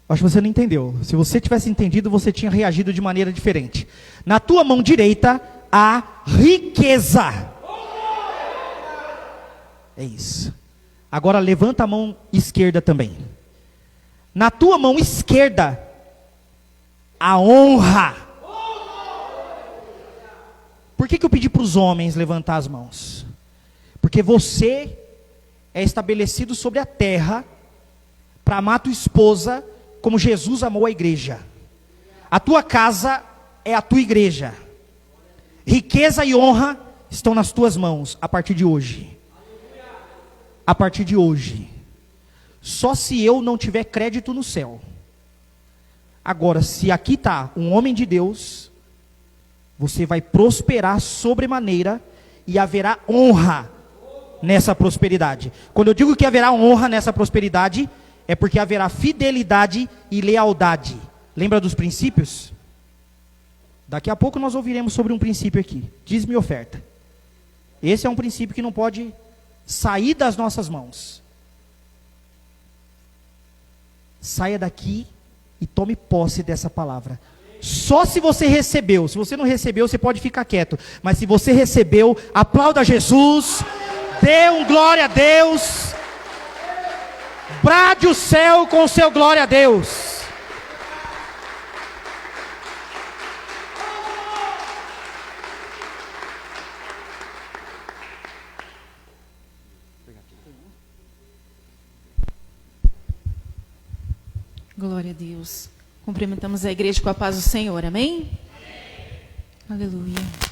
A: Acho que você não entendeu. Se você tivesse entendido, você tinha reagido de maneira diferente. Na tua mão direita, há riqueza. É isso. Agora levanta a mão esquerda também. Na tua mão esquerda, a honra. Por que eu pedi para os homens levantar as mãos? Porque você é estabelecido sobre a terra para amar a tua esposa como Jesus amou a igreja. A tua casa é a tua igreja. Riqueza e honra estão nas tuas mãos a partir de hoje. A partir de hoje. Só se eu não tiver crédito no céu. Agora, se aqui está um homem de Deus, você vai prosperar sobremaneira e haverá honra nessa prosperidade. Quando eu digo que haverá honra nessa prosperidade, é porque haverá fidelidade e lealdade. Lembra dos princípios? Daqui a pouco nós ouviremos sobre um princípio aqui. Dízimo e oferta. Esse é um princípio que não pode sair das nossas mãos. Saia daqui e tome posse dessa palavra. Só se você recebeu. Se você não recebeu, você pode ficar quieto. Mas se você recebeu, aplauda Jesus. Dê um glória a Deus. Brade o céu com o seu glória a Deus.
B: Glória a Deus. Cumprimentamos a igreja com a paz do Senhor, amém? Aleluia.